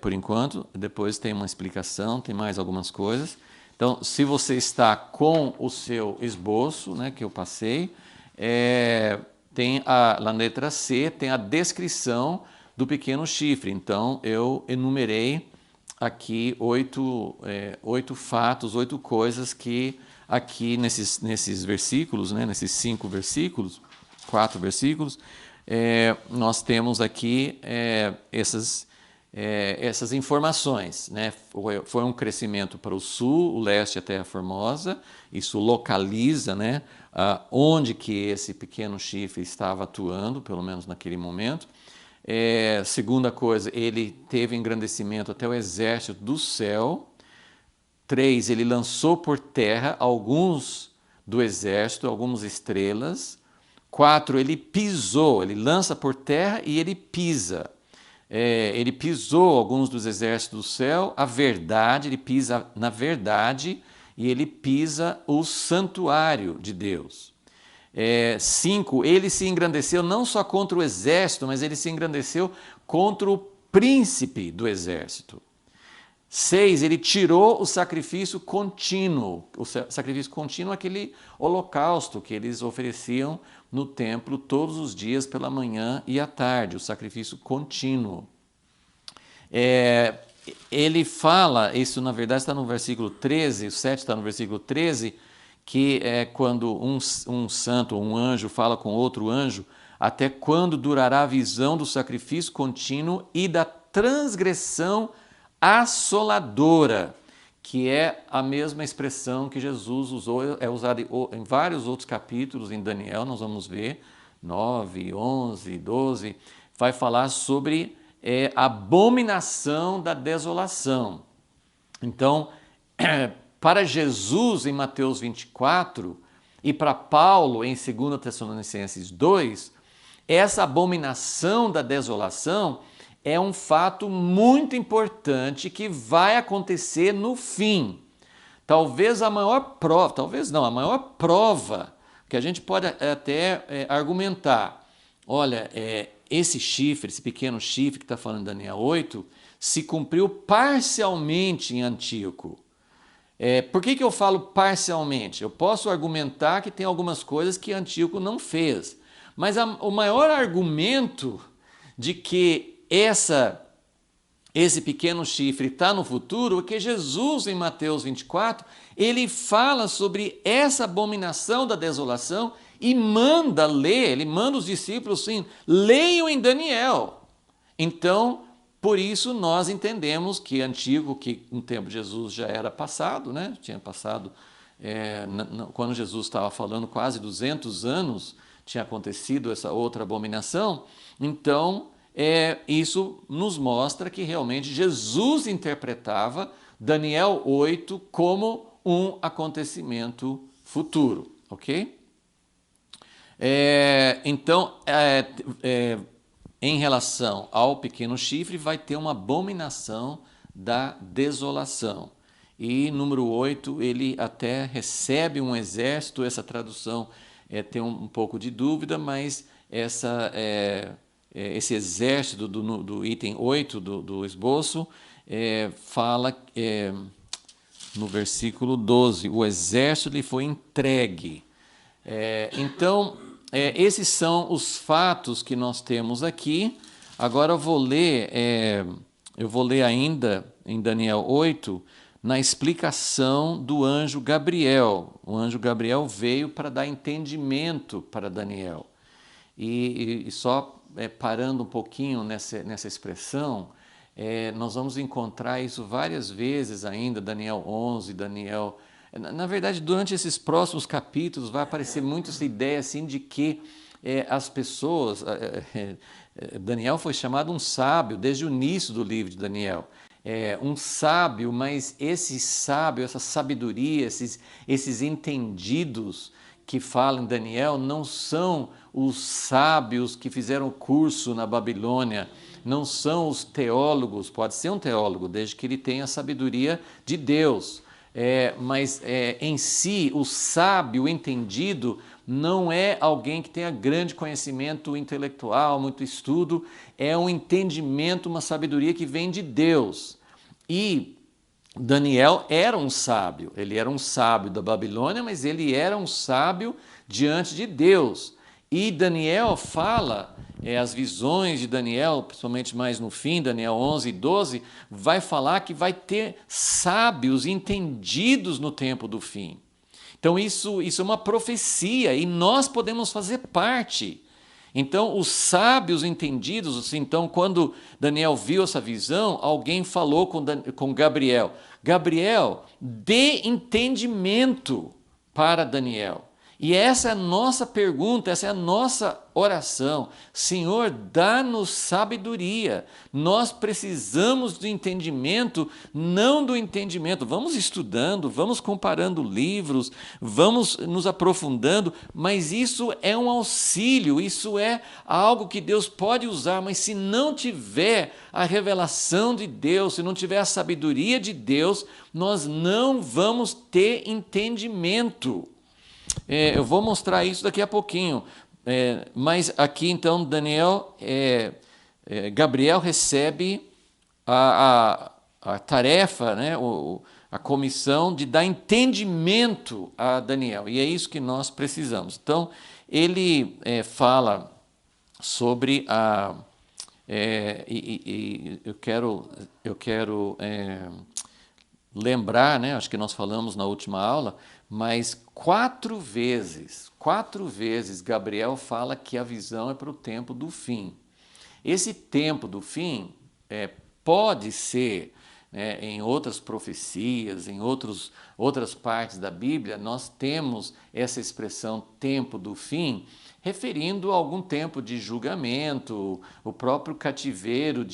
por enquanto, depois tem uma explicação, tem mais algumas coisas. Então, se você está com o seu esboço, né, que eu passei, tem na letra C, tem a descrição do pequeno chifre. Então, eu enumerei aqui 8 fatos, 8 coisas que aqui nesses versículos, né, nesses 5 versículos, 4 versículos, nós temos aqui essas informações, né? Foi um crescimento para o sul, o leste, a Terra Formosa. Isso localiza, né, onde que esse pequeno chifre estava atuando, pelo menos naquele momento. Segunda coisa, ele teve engrandecimento até o exército do céu. 3, ele lançou por terra alguns do exército, algumas estrelas. 4, ele pisou, ele lança por terra e ele pisa. Ele pisou alguns dos exércitos do céu, a verdade, ele pisa na verdade e ele pisa o santuário de Deus. 5, ele se engrandeceu não só contra o exército, mas ele se engrandeceu contra o príncipe do exército. 6, ele tirou o sacrifício contínuo. O sacrifício contínuo é aquele holocausto que eles ofereciam no templo todos os dias pela manhã e à tarde, o sacrifício contínuo. Ele fala, isso na verdade está no versículo 13, o 7 está no versículo 13, que é quando um santo ou um anjo fala com outro anjo, até quando durará a visão do sacrifício contínuo e da transgressão assoladora, que é a mesma expressão que Jesus usou, é usada em vários outros capítulos, em Daniel, nós vamos ver, 9, 11, 12, vai falar sobre a abominação da desolação. Então, para Jesus, em Mateus 24, e para Paulo, em 2 Tessalonicenses 2, essa abominação da desolação é um fato muito importante que vai acontecer no fim. Talvez a maior prova, a maior prova que a gente pode até argumentar. Olha, esse chifre, esse pequeno chifre que está falando em Daniel 8, se cumpriu parcialmente em Antíoco. Por que eu falo parcialmente? Eu posso argumentar que tem algumas coisas que Antíoco não fez. Mas o maior argumento de que esse pequeno chifre está no futuro, porque Jesus, em Mateus 24, ele fala sobre essa abominação da desolação e ele manda os discípulos, sim, leiam em Daniel. Então, Por isso nós entendemos que antigo, que no tempo de Jesus já era passado, né? Tinha passado, quando Jesus estava falando, quase 200 anos tinha acontecido essa outra abominação. Então, isso nos mostra que realmente Jesus interpretava Daniel 8 como um acontecimento futuro, ok? Então, em relação ao pequeno chifre, vai ter uma abominação da desolação. E número 8, ele até recebe um exército, essa tradução tem um pouco de dúvida, mas esse exército do item 8 do esboço fala no versículo 12, o exército lhe foi entregue. Então, esses são os fatos que nós temos aqui. Agora eu vou ler ainda em Daniel 8, na explicação do anjo Gabriel. O anjo Gabriel veio para dar entendimento para Daniel. E só parando um pouquinho nessa expressão, nós vamos encontrar isso várias vezes ainda, Daniel 11, Daniel... Na verdade, durante esses próximos capítulos vai aparecer muito essa ideia assim, de que as pessoas... Daniel foi chamado um sábio desde o início do livro de Daniel. Um sábio, mas esse sábio, essa sabedoria, esses entendidos que falam em Daniel não são os sábios que fizeram o curso na Babilônia, não são os teólogos, pode ser um teólogo, desde que ele tenha a sabedoria de Deus. Mas em si, o sábio, o entendido, não é alguém que tenha grande conhecimento intelectual, muito estudo, é um entendimento, uma sabedoria que vem de Deus. E Daniel era um sábio, ele era um sábio da Babilônia, mas ele era um sábio diante de Deus. E Daniel fala, as visões de Daniel, principalmente mais no fim, Daniel 11 e 12, vai falar que vai ter sábios entendidos no tempo do fim. Então isso é uma profecia e nós podemos fazer parte. Então os sábios entendidos, assim, então quando Daniel viu essa visão, alguém falou com Gabriel, Gabriel, dê entendimento para Daniel. E essa é a nossa pergunta, essa é a nossa oração. Senhor, dá-nos sabedoria. Nós precisamos do entendimento, não do entendimento. Vamos estudando, vamos comparando livros, vamos nos aprofundando, mas isso é um auxílio, isso é algo que Deus pode usar, mas se não tiver a revelação de Deus, se não tiver a sabedoria de Deus, nós não vamos ter entendimento. Eu vou mostrar isso daqui a pouquinho, mas aqui então Gabriel recebe a tarefa, né, a comissão de dar entendimento a Daniel, e é isso que nós precisamos. Então ele fala sobre eu quero lembrar, né, acho que nós falamos na última aula, mas 4 vezes Gabriel fala que a visão é para o tempo do fim. Esse tempo do fim pode ser, né, em outras profecias, em outras partes da Bíblia, nós temos essa expressão tempo do fim, referindo a algum tempo de julgamento, o próprio cativeiro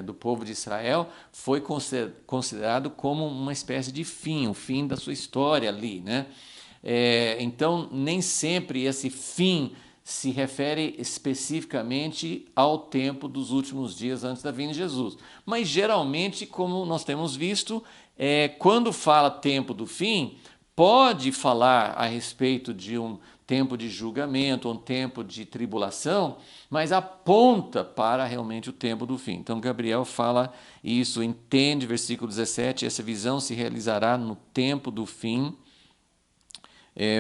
do povo de Israel foi considerado como uma espécie de fim, o fim da sua história ali, né? Então, nem sempre esse fim se refere especificamente ao tempo dos últimos dias antes da vinda de Jesus. Mas, geralmente, como nós temos visto, quando fala tempo do fim, pode falar a respeito de um tempo de julgamento, um tempo de tribulação, mas aponta para realmente o tempo do fim. Então Gabriel fala isso, entende, versículo 17, essa visão se realizará no tempo do fim.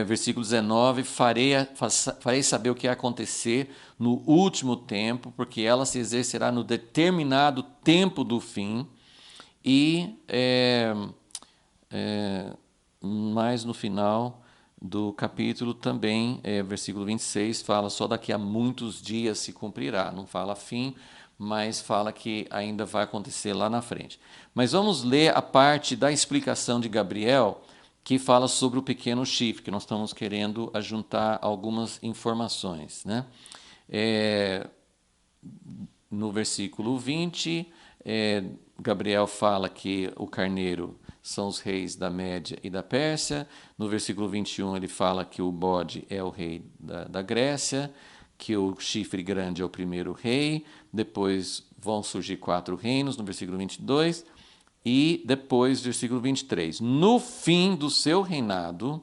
Versículo 19, farei saber o que vai acontecer no último tempo, porque ela se exercerá no determinado tempo do fim. E mais no final do capítulo também, versículo 26, fala só daqui a muitos dias se cumprirá, não fala fim, mas fala que ainda vai acontecer lá na frente. Mas vamos ler a parte da explicação de Gabriel, que fala sobre o pequeno chifre, que nós estamos querendo ajuntar algumas informações, né? No versículo 20, Gabriel fala que o carneiro são os reis da Média e da Pérsia. No versículo 21, ele fala que o bode é o rei da Grécia, que o chifre grande é o primeiro rei, depois vão surgir 4 reinos, no versículo 22, e depois, versículo 23. No fim do seu reinado,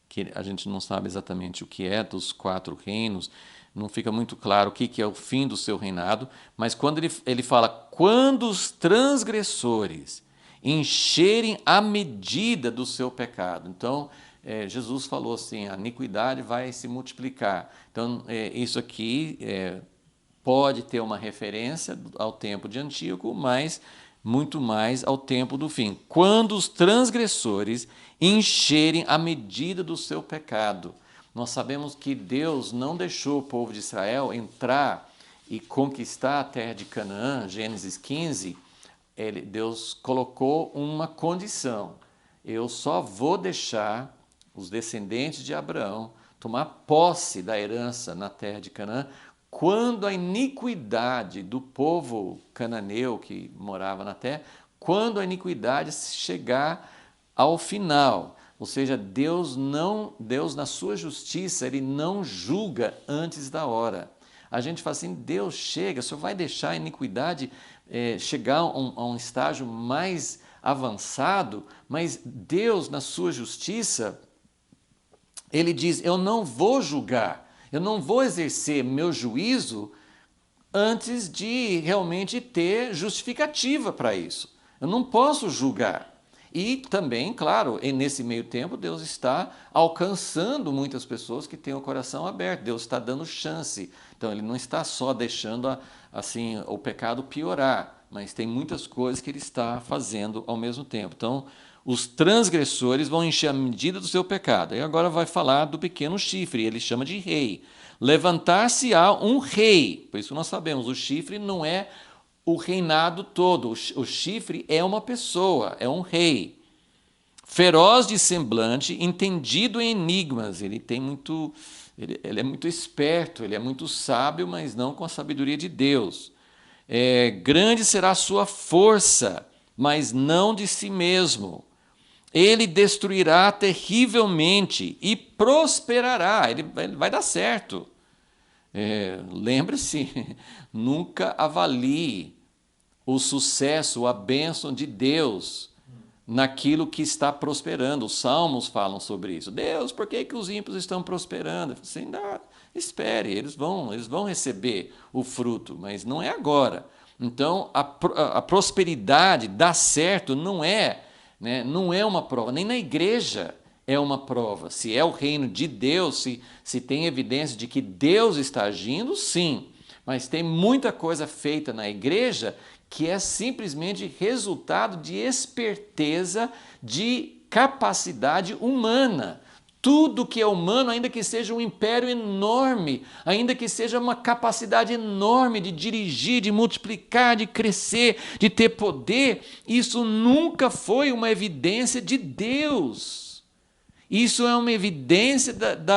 que a gente não sabe exatamente o que é dos 4 reinos, não fica muito claro o que é o fim do seu reinado, mas quando ele fala, quando os transgressores encherem a medida do seu pecado. Então, Jesus falou assim, a iniquidade vai se multiplicar. Então, isso aqui pode ter uma referência ao tempo de Antíoco, mas muito mais ao tempo do fim. Quando os transgressores encherem a medida do seu pecado. Nós sabemos que Deus não deixou o povo de Israel entrar e conquistar a terra de Canaã, Gênesis 15, Deus colocou uma condição. Eu só vou deixar os descendentes de Abraão tomar posse da herança na terra de Canaã quando a iniquidade do povo cananeu que morava na terra, quando a iniquidade chegar ao final. Ou seja, Deus na sua justiça, Ele não julga antes da hora. A gente fala assim, Deus chega, o Senhor vai deixar a iniquidade chegar a um estágio mais avançado, mas Deus, na sua justiça, Ele diz, eu não vou julgar, eu não vou exercer meu juízo antes de realmente ter justificativa para isso. Eu não posso julgar. E também, claro, nesse meio tempo, Deus está alcançando muitas pessoas que têm o coração aberto. Deus está dando chance. Então, Ele não está só deixando assim o pecado piorar, mas tem muitas coisas que Ele está fazendo ao mesmo tempo. Então, os transgressores vão encher a medida do seu pecado. E agora vai falar do pequeno chifre, ele chama de rei. Levantar-se-á um rei. Por isso nós sabemos, o chifre não é o reinado todo. O chifre é uma pessoa, é um rei. Feroz de semblante, entendido em enigmas. Ele é muito esperto, ele é muito sábio, mas não com a sabedoria de Deus. Grande será a sua força, mas não de si mesmo. Ele destruirá terrivelmente e prosperará. Ele vai dar certo. Lembre-se, nunca avalie o sucesso, a bênção de Deus naquilo que está prosperando. Os salmos falam sobre isso. Deus, por que os ímpios estão prosperando? Assim, espere, eles vão receber o fruto, mas não é agora. Então, a prosperidade, dar certo, não é uma prova, nem na igreja é uma prova. Se é o reino de Deus, se tem evidência de que Deus está agindo, sim. Mas tem muita coisa feita na igreja que é simplesmente resultado de esperteza, de capacidade humana. Tudo que é humano, ainda que seja um império enorme, ainda que seja uma capacidade enorme de dirigir, de multiplicar, de crescer, de ter poder, isso nunca foi uma evidência de Deus. Isso é uma evidência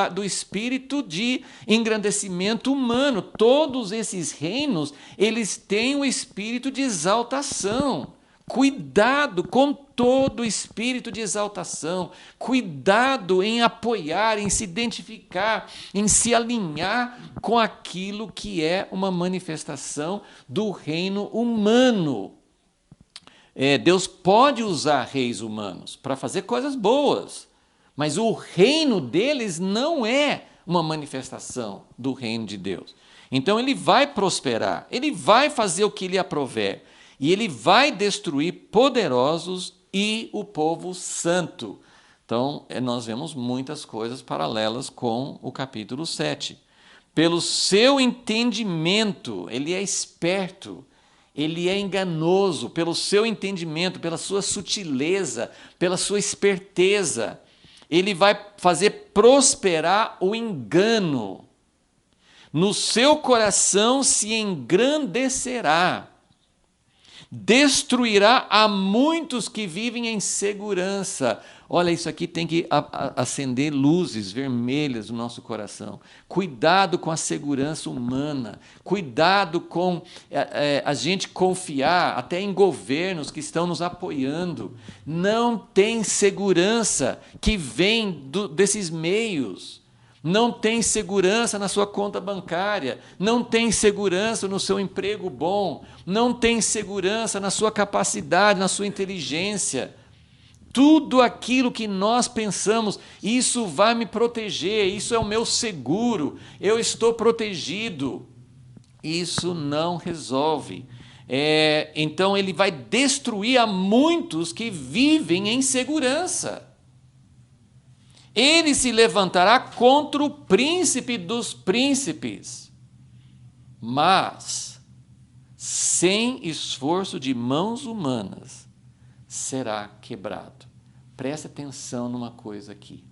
do espírito de engrandecimento humano. Todos esses reinos, eles têm o espírito de exaltação. Cuidado com todo o espírito de exaltação. Cuidado em apoiar, em se identificar, em se alinhar com aquilo que é uma manifestação do reino humano. Deus pode usar reis humanos para fazer coisas boas. Mas o reino deles não é uma manifestação do reino de Deus. Então ele vai prosperar, ele vai fazer o que lhe aprouver, e ele vai destruir poderosos e o povo santo. Então nós vemos muitas coisas paralelas com o capítulo 7. Pelo seu entendimento, ele é esperto, ele é enganoso, pelo seu entendimento, pela sua sutileza, pela sua esperteza. Ele vai fazer prosperar o engano. no seu coração se engrandecerá, destruirá a muitos que vivem em segurança. Olha, isso aqui tem que acender luzes vermelhas no nosso coração. Cuidado com a segurança humana. Cuidado com a gente confiar até em governos que estão nos apoiando. Não tem segurança que vem desses meios. Não tem segurança na sua conta bancária, não tem segurança no seu emprego bom, não tem segurança na sua capacidade, na sua inteligência. Tudo aquilo que nós pensamos, isso vai me proteger, isso é o meu seguro, eu estou protegido. Isso não resolve. Então ele vai destruir a muitos que vivem em segurança. Ele se levantará contra o príncipe dos príncipes, mas, sem esforço de mãos humanas, será quebrado. Preste atenção numa coisa aqui.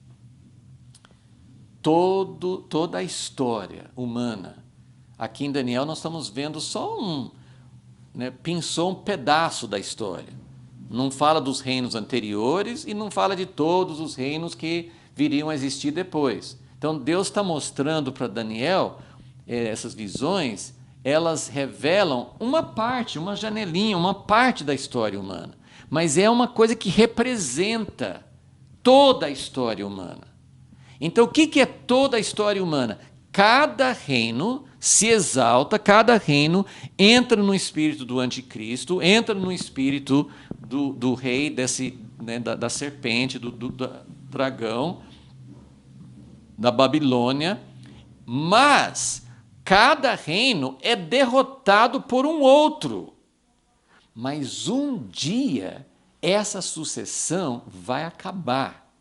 Toda a história humana, aqui em Daniel nós estamos vendo só pinçou um pedaço da história. Não fala dos reinos anteriores e não fala de todos os reinos que viriam a existir depois. Então Deus está mostrando para Daniel, essas visões, elas revelam uma parte, uma janelinha, uma parte da história humana. Mas é uma coisa que representa toda a história humana. Então o que é toda a história humana? Cada reino se exalta, cada reino entra no espírito do anticristo, entra no espírito do rei da serpente, do dragão, da Babilônia, mas cada reino é derrotado por um outro. Mas um dia essa sucessão vai acabar.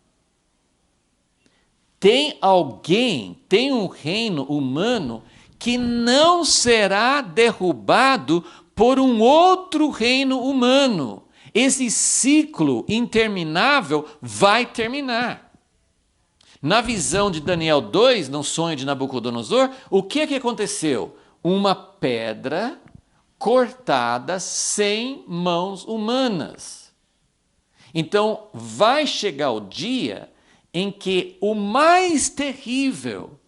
Tem um reino humano que não será derrubado por um outro reino humano. Esse ciclo interminável vai terminar. Na visão de Daniel 2, no sonho de Nabucodonosor, o que aconteceu? Uma pedra cortada sem mãos humanas. Então, vai chegar o dia em que o mais terrível,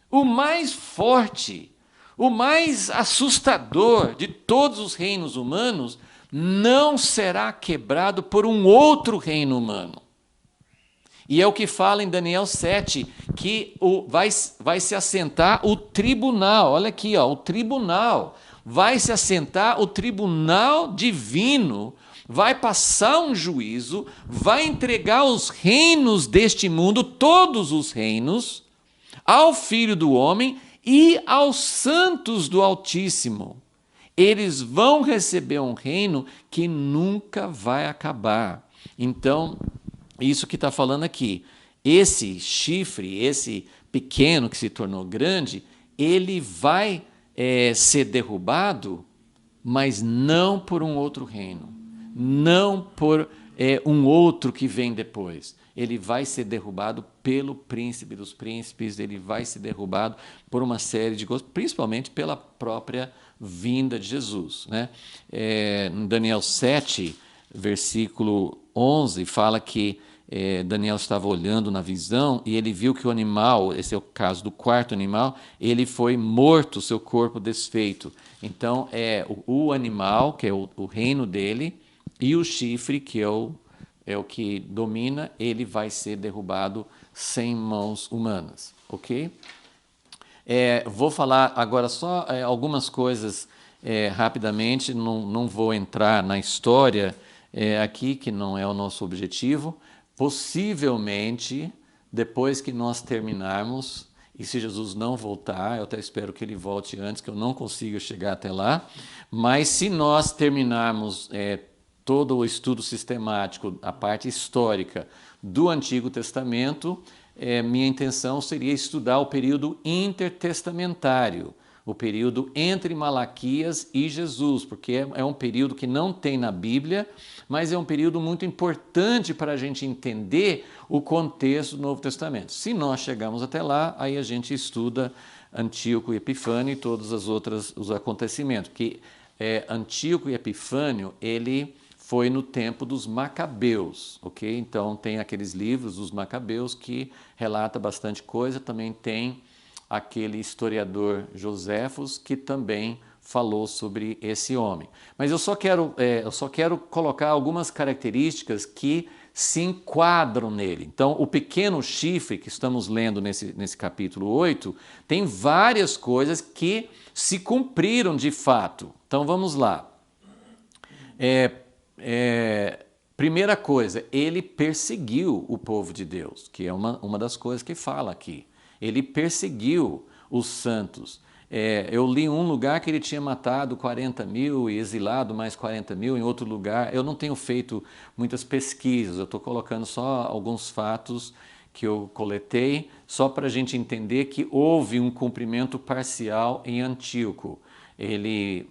o mais forte, o mais assustador de todos os reinos humanos não será quebrado por um outro reino humano. E é o que fala em Daniel 7, que vai se assentar o tribunal. Olha aqui, o tribunal. Vai se assentar o tribunal divino, vai passar um juízo, vai entregar os reinos deste mundo, todos os reinos, ao Filho do Homem e aos santos do Altíssimo. Eles vão receber um reino que nunca vai acabar. Então, isso que está falando aqui, esse chifre, esse pequeno que se tornou grande, ele vai ser derrubado, mas não por um outro reino, não por um outro que vem depois. Ele vai ser derrubado pelo príncipe dos príncipes, ele vai ser derrubado por uma série de coisas, principalmente pela própria vinda de Jesus. Né? Em Daniel 7, versículo 11, fala que Daniel estava olhando na visão e ele viu que o animal, esse é o caso do quarto animal, ele foi morto, seu corpo desfeito. Então, o animal, que é o reino dele, e o chifre, que é o que domina, ele vai ser derrubado sem mãos humanas. Ok? Vou falar agora só algumas coisas rapidamente, não vou entrar na história aqui, que não é o nosso objetivo. Possivelmente, depois que nós terminarmos, e se Jesus não voltar, eu até espero que ele volte antes, que eu não consiga chegar até lá, mas se nós terminarmos todo o estudo sistemático, a parte histórica do Antigo Testamento, minha intenção seria estudar o período intertestamentário, o período entre Malaquias e Jesus, porque é um período que não tem na Bíblia, mas é um período muito importante para a gente entender o contexto do Novo Testamento. Se nós chegamos até lá, aí a gente estuda Antíoco e Epifânio e todos os acontecimentos. Que Antíoco e Epifânio, ele foi no tempo dos Macabeus, ok? Então tem aqueles livros dos Macabeus que relata bastante coisa, também tem aquele historiador Joséfos que também falou sobre esse homem. Mas eu só quero colocar algumas características que se enquadram nele. Então, o pequeno chifre que estamos lendo nesse capítulo 8, tem várias coisas que se cumpriram de fato. Então, vamos lá. Primeira coisa, ele perseguiu o povo de Deus, que é uma das coisas que fala aqui. Ele perseguiu os santos. Eu li em um lugar que ele tinha matado 40 mil e exilado mais 40 mil, em outro lugar. Eu não tenho feito muitas pesquisas, eu estou colocando só alguns fatos que eu coletei, só para a gente entender que houve um cumprimento parcial em Antíoco. Ele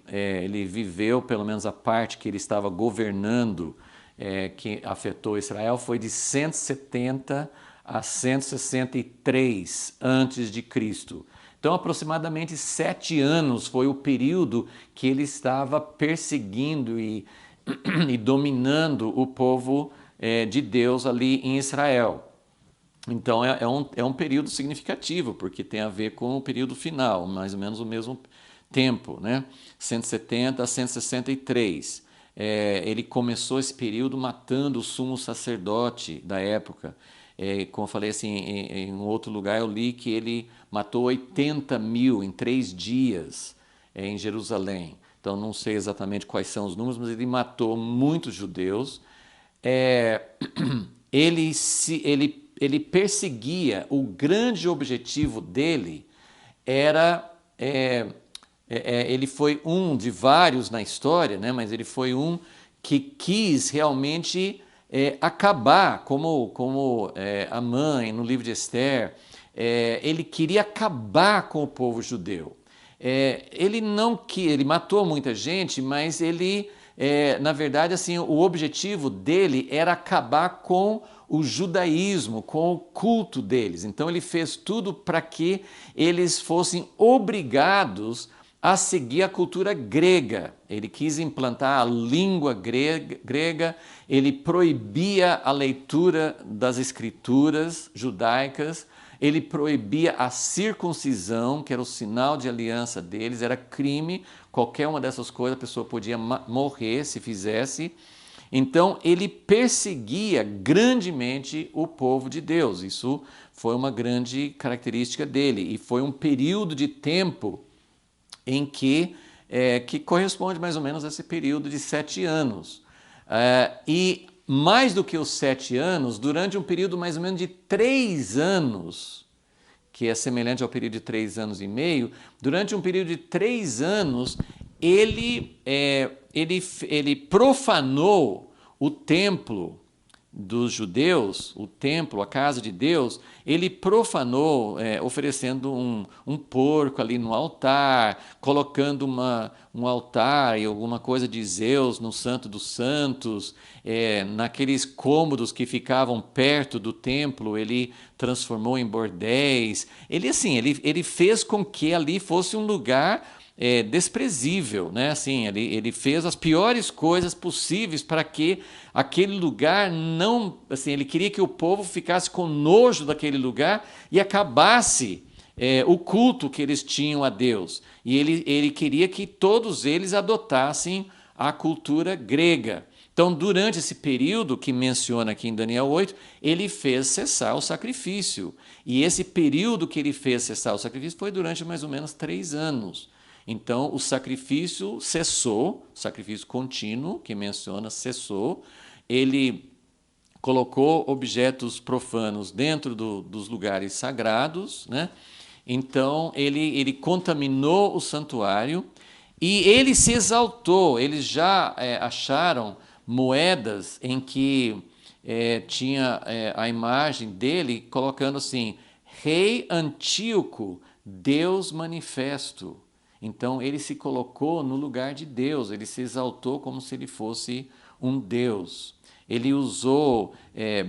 viveu, pelo menos a parte que ele estava governando, que afetou Israel, foi de 170 a 163 antes de Cristo. Então, aproximadamente 7 anos foi o período que ele estava perseguindo e dominando o povo de Deus ali em Israel. Então, é um período significativo, porque tem a ver com o período final, mais ou menos o mesmo tempo, né? 170 a 163. Ele começou esse período matando o sumo sacerdote da época. Como eu falei assim, em um outro lugar eu li que ele matou 80 mil em 3 dias em Jerusalém. Então não sei exatamente quais são os números, mas ele matou muitos judeus. Ele perseguia, o grande objetivo dele era... ele foi um de vários na história, né? Mas ele foi um que quis realmente acabar, como a mãe no livro de Esther, ele queria acabar com o povo judeu. Ele matou muita gente, mas ele, na verdade, assim, o objetivo dele era acabar com o judaísmo, com o culto deles. Então ele fez tudo para que eles fossem obrigados a seguir a cultura grega. Ele quis implantar a língua grega, ele proibia a leitura das escrituras judaicas, ele proibia a circuncisão, que era o sinal de aliança deles, era crime, qualquer uma dessas coisas a pessoa podia morrer se fizesse. Então ele perseguia grandemente o povo de Deus, isso foi uma grande característica dele, e foi um período de tempo em que corresponde mais ou menos a esse período de 7 anos. E mais do que os 7 anos, durante um período mais ou menos de 3 anos, que é semelhante ao período de 3 anos e meio, durante um período de 3 anos, ele profanou o templo dos judeus, o templo, a casa de Deus, ele profanou oferecendo um porco ali no altar, colocando um altar e alguma coisa de Zeus no Santo dos Santos, naqueles cômodos que ficavam perto do templo, ele transformou em bordéis. Ele fez com que ali fosse um lugar desprezível, né? Assim, ele fez as piores coisas possíveis para que aquele lugar não... Assim, ele queria que o povo ficasse com nojo daquele lugar e acabasse o culto que eles tinham a Deus. E ele queria que todos eles adotassem a cultura grega. Então, durante esse período que menciona aqui em Daniel 8, ele fez cessar o sacrifício. E esse período que ele fez cessar o sacrifício foi durante mais ou menos 3 anos. Então, o sacrifício cessou, o sacrifício contínuo, que menciona, cessou. Ele colocou objetos profanos dentro dos lugares sagrados, né? Então, ele contaminou o santuário e ele se exaltou. Eles já acharam moedas em que tinha a imagem dele colocando assim, Rei Antíoco, Deus manifesto. Então ele se colocou no lugar de Deus, ele se exaltou como se ele fosse um Deus. Ele usou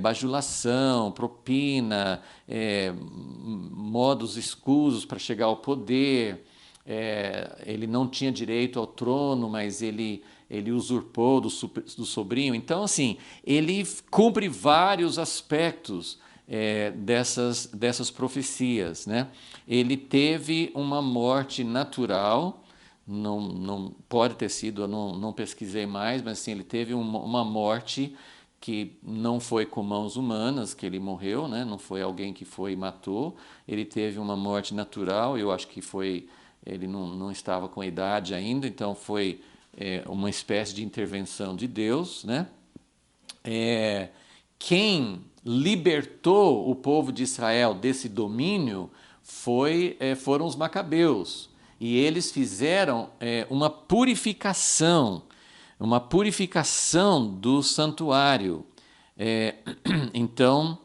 bajulação, propina, modos escusos para chegar ao poder. Ele não tinha direito ao trono, mas ele usurpou do sobrinho. Então, assim, ele cumpre vários aspectos dessas profecias, né? Ele teve uma morte natural, não pode ter sido, eu não pesquisei mais, mas assim, ele teve uma morte que não foi com mãos humanas que ele morreu, né? Não foi alguém que foi e matou. Ele teve uma morte natural, eu acho que foi, ele não estava com idade ainda, então foi uma espécie de intervenção de Deus, né? Quem libertou o povo de Israel desse domínio foram os macabeus. E eles fizeram uma purificação do santuário. Então,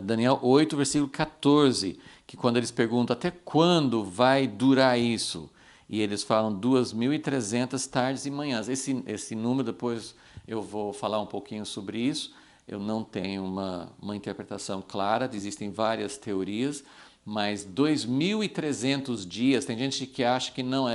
Daniel 8, versículo 14, que quando eles perguntam até quando vai durar isso, e eles falam 2.300 tardes e manhãs. Esse número, depois eu vou falar um pouquinho sobre isso. Eu não tenho uma interpretação clara, existem várias teorias, mas 2.300 dias, tem gente que acha que não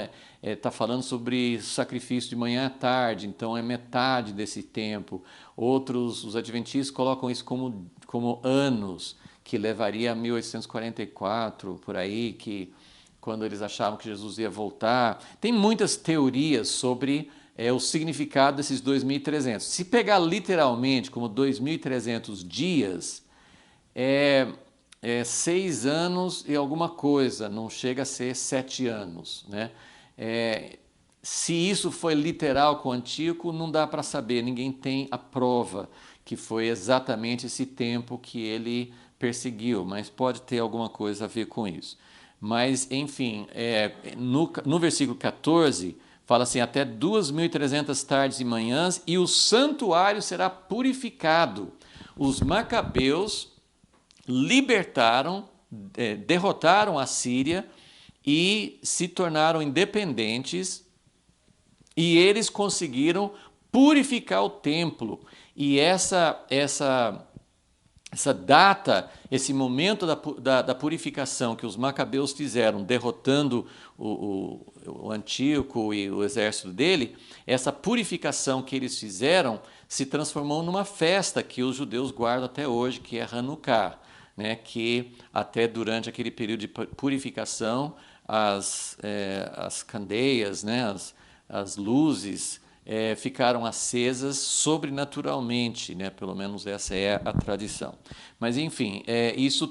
está falando sobre sacrifício de manhã à tarde, então é metade desse tempo. Outros, os adventistas, colocam isso como anos, que levaria a 1844, por aí, que quando eles achavam que Jesus ia voltar. Tem muitas teorias sobre o significado desses 2.300. Se pegar literalmente como 2.300 dias, é 6 anos e alguma coisa, não chega a ser 7 anos, né? Se isso foi literal com o Antíoco, não dá para saber, ninguém tem a prova que foi exatamente esse tempo que ele perseguiu, mas pode ter alguma coisa a ver com isso. Mas, enfim, no versículo 14, fala assim, até 2.300 tardes e manhãs, e o santuário será purificado. Os macabeus libertaram, derrotaram a Síria e se tornaram independentes, e eles conseguiram purificar o templo. E essa data, esse momento da purificação que os macabeus fizeram, derrotando o Antíoco e o exército dele, essa purificação que eles fizeram se transformou numa festa que os judeus guardam até hoje, que é Hanukkah, né? Que até durante aquele período de purificação, as candeias, né? as luzes, ficaram acesas sobrenaturalmente, né? Pelo menos essa é a tradição. Mas, enfim,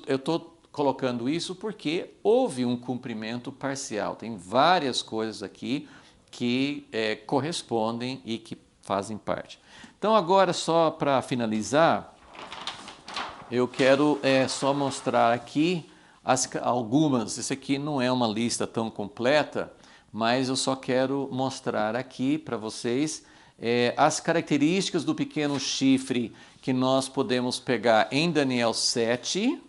eu estou colocando isso porque houve um cumprimento parcial. Tem várias coisas aqui que correspondem e que fazem parte. Então, agora, só para finalizar, eu quero só mostrar aqui algumas. Esse aqui não é uma lista tão completa, mas eu só quero mostrar aqui para vocês as características do pequeno chifre que nós podemos pegar em Daniel 7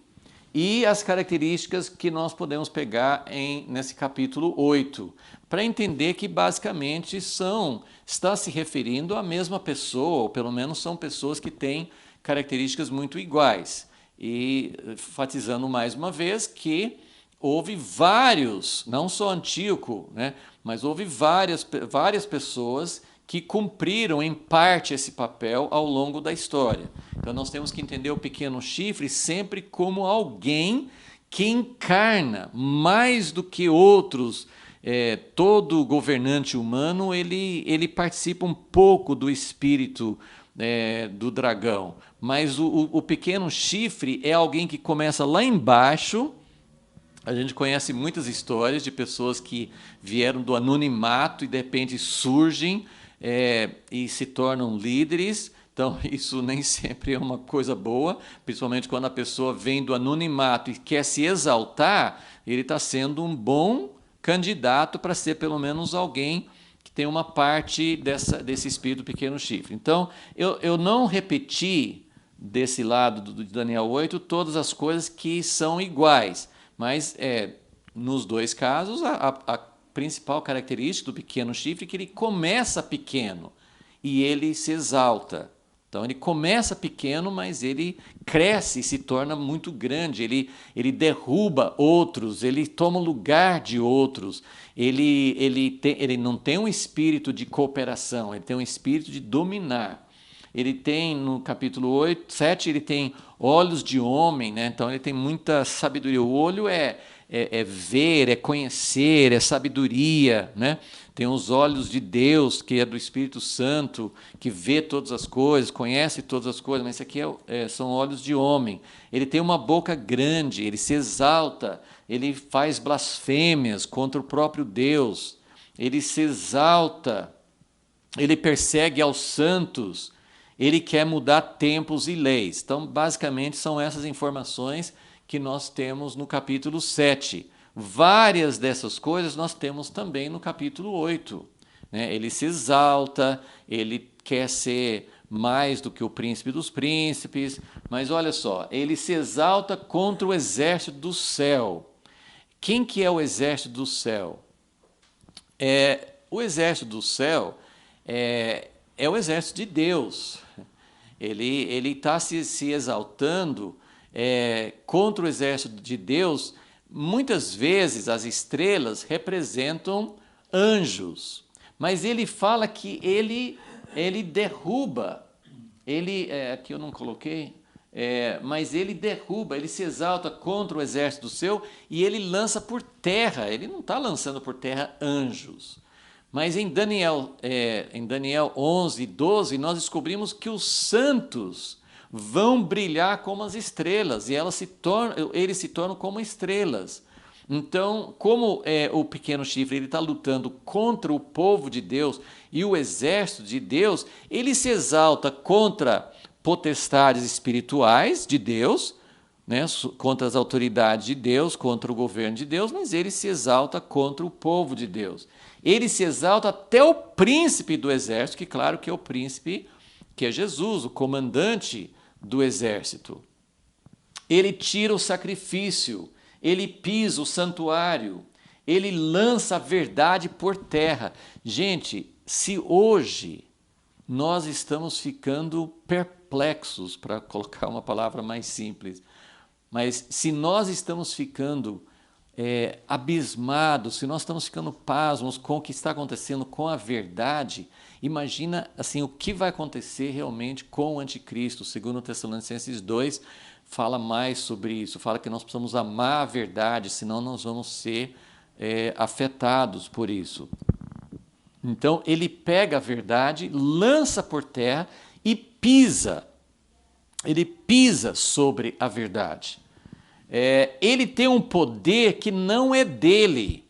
e as características que nós podemos pegar nesse capítulo 8, para entender que basicamente está se referindo à mesma pessoa, ou pelo menos são pessoas que têm características muito iguais. E enfatizando mais uma vez que houve vários, não só Antíoco, né, mas houve várias pessoas que cumpriram em parte esse papel ao longo da história. Então nós temos que entender o pequeno chifre sempre como alguém que encarna mais do que outros. Todo governante humano ele participa um pouco do espírito do dragão, mas o pequeno chifre é alguém que começa lá embaixo. A gente conhece muitas histórias de pessoas que vieram do anonimato e de repente surgem e se tornam líderes. Então isso nem sempre é uma coisa boa, principalmente quando a pessoa vem do anonimato e quer se exaltar, ele está sendo um bom candidato para ser pelo menos alguém que tem uma parte desse espírito pequeno chifre. Então eu não repeti desse lado de Daniel 8 todas as coisas que são iguais, mas nos dois casos, a principal característica do pequeno chifre é que ele começa pequeno e ele se exalta. Então ele começa pequeno, mas ele cresce e se torna muito grande. Ele derruba outros, ele toma o lugar de outros. Ele não tem um espírito de cooperação, ele tem um espírito de dominar. Ele tem, no capítulo 8, 7, ele tem olhos de homem, né? Então ele tem muita sabedoria. O olho é ver, é conhecer, é sabedoria, né? Tem os olhos de Deus, que é do Espírito Santo, que vê todas as coisas, conhece todas as coisas, mas isso aqui são olhos de homem. Ele tem uma boca grande, ele se exalta, ele faz blasfêmias contra o próprio Deus, ele se exalta, ele persegue aos santos, ele quer mudar tempos e leis. Então, basicamente, são essas informações que nós temos no capítulo 7. Várias dessas coisas nós temos também no capítulo 8. Né? Ele se exalta, ele quer ser mais do que o príncipe dos príncipes, mas olha só, ele se exalta contra o exército do céu. Quem que é o exército do céu? O exército do céu é o exército de Deus. Ele está se exaltando contra o exército de Deus. Muitas vezes as estrelas representam anjos, mas ele fala que ele derruba, aqui eu não coloquei, mas ele derruba, ele se exalta contra o exército do céu e ele lança por terra, ele não está lançando por terra anjos. Mas em Daniel 11, 12, nós descobrimos que os santos vão brilhar como as estrelas e eles se tornam como estrelas. Então, como o pequeno chifre está lutando contra o povo de Deus e o exército de Deus, ele se exalta contra potestades espirituais de Deus, né, contra as autoridades de Deus, contra o governo de Deus, mas ele se exalta contra o povo de Deus. Ele se exalta até o príncipe do exército, que claro que é o príncipe, que é Jesus, o comandante do exército. Ele tira o sacrifício, ele pisa o santuário, ele lança a verdade por terra. Gente, se hoje nós estamos ficando perplexos, para colocar uma palavra mais simples, mas se nós estamos ficando abismados, se nós estamos ficando pasmos com o que está acontecendo com a verdade, imagina assim, o que vai acontecer realmente com o anticristo. Segundo Tessalonicenses 2, fala mais sobre isso, fala que nós precisamos amar a verdade, senão nós vamos ser afetados por isso. Então ele pega a verdade, lança por terra e ele pisa sobre a verdade. Ele tem um poder que não é dele.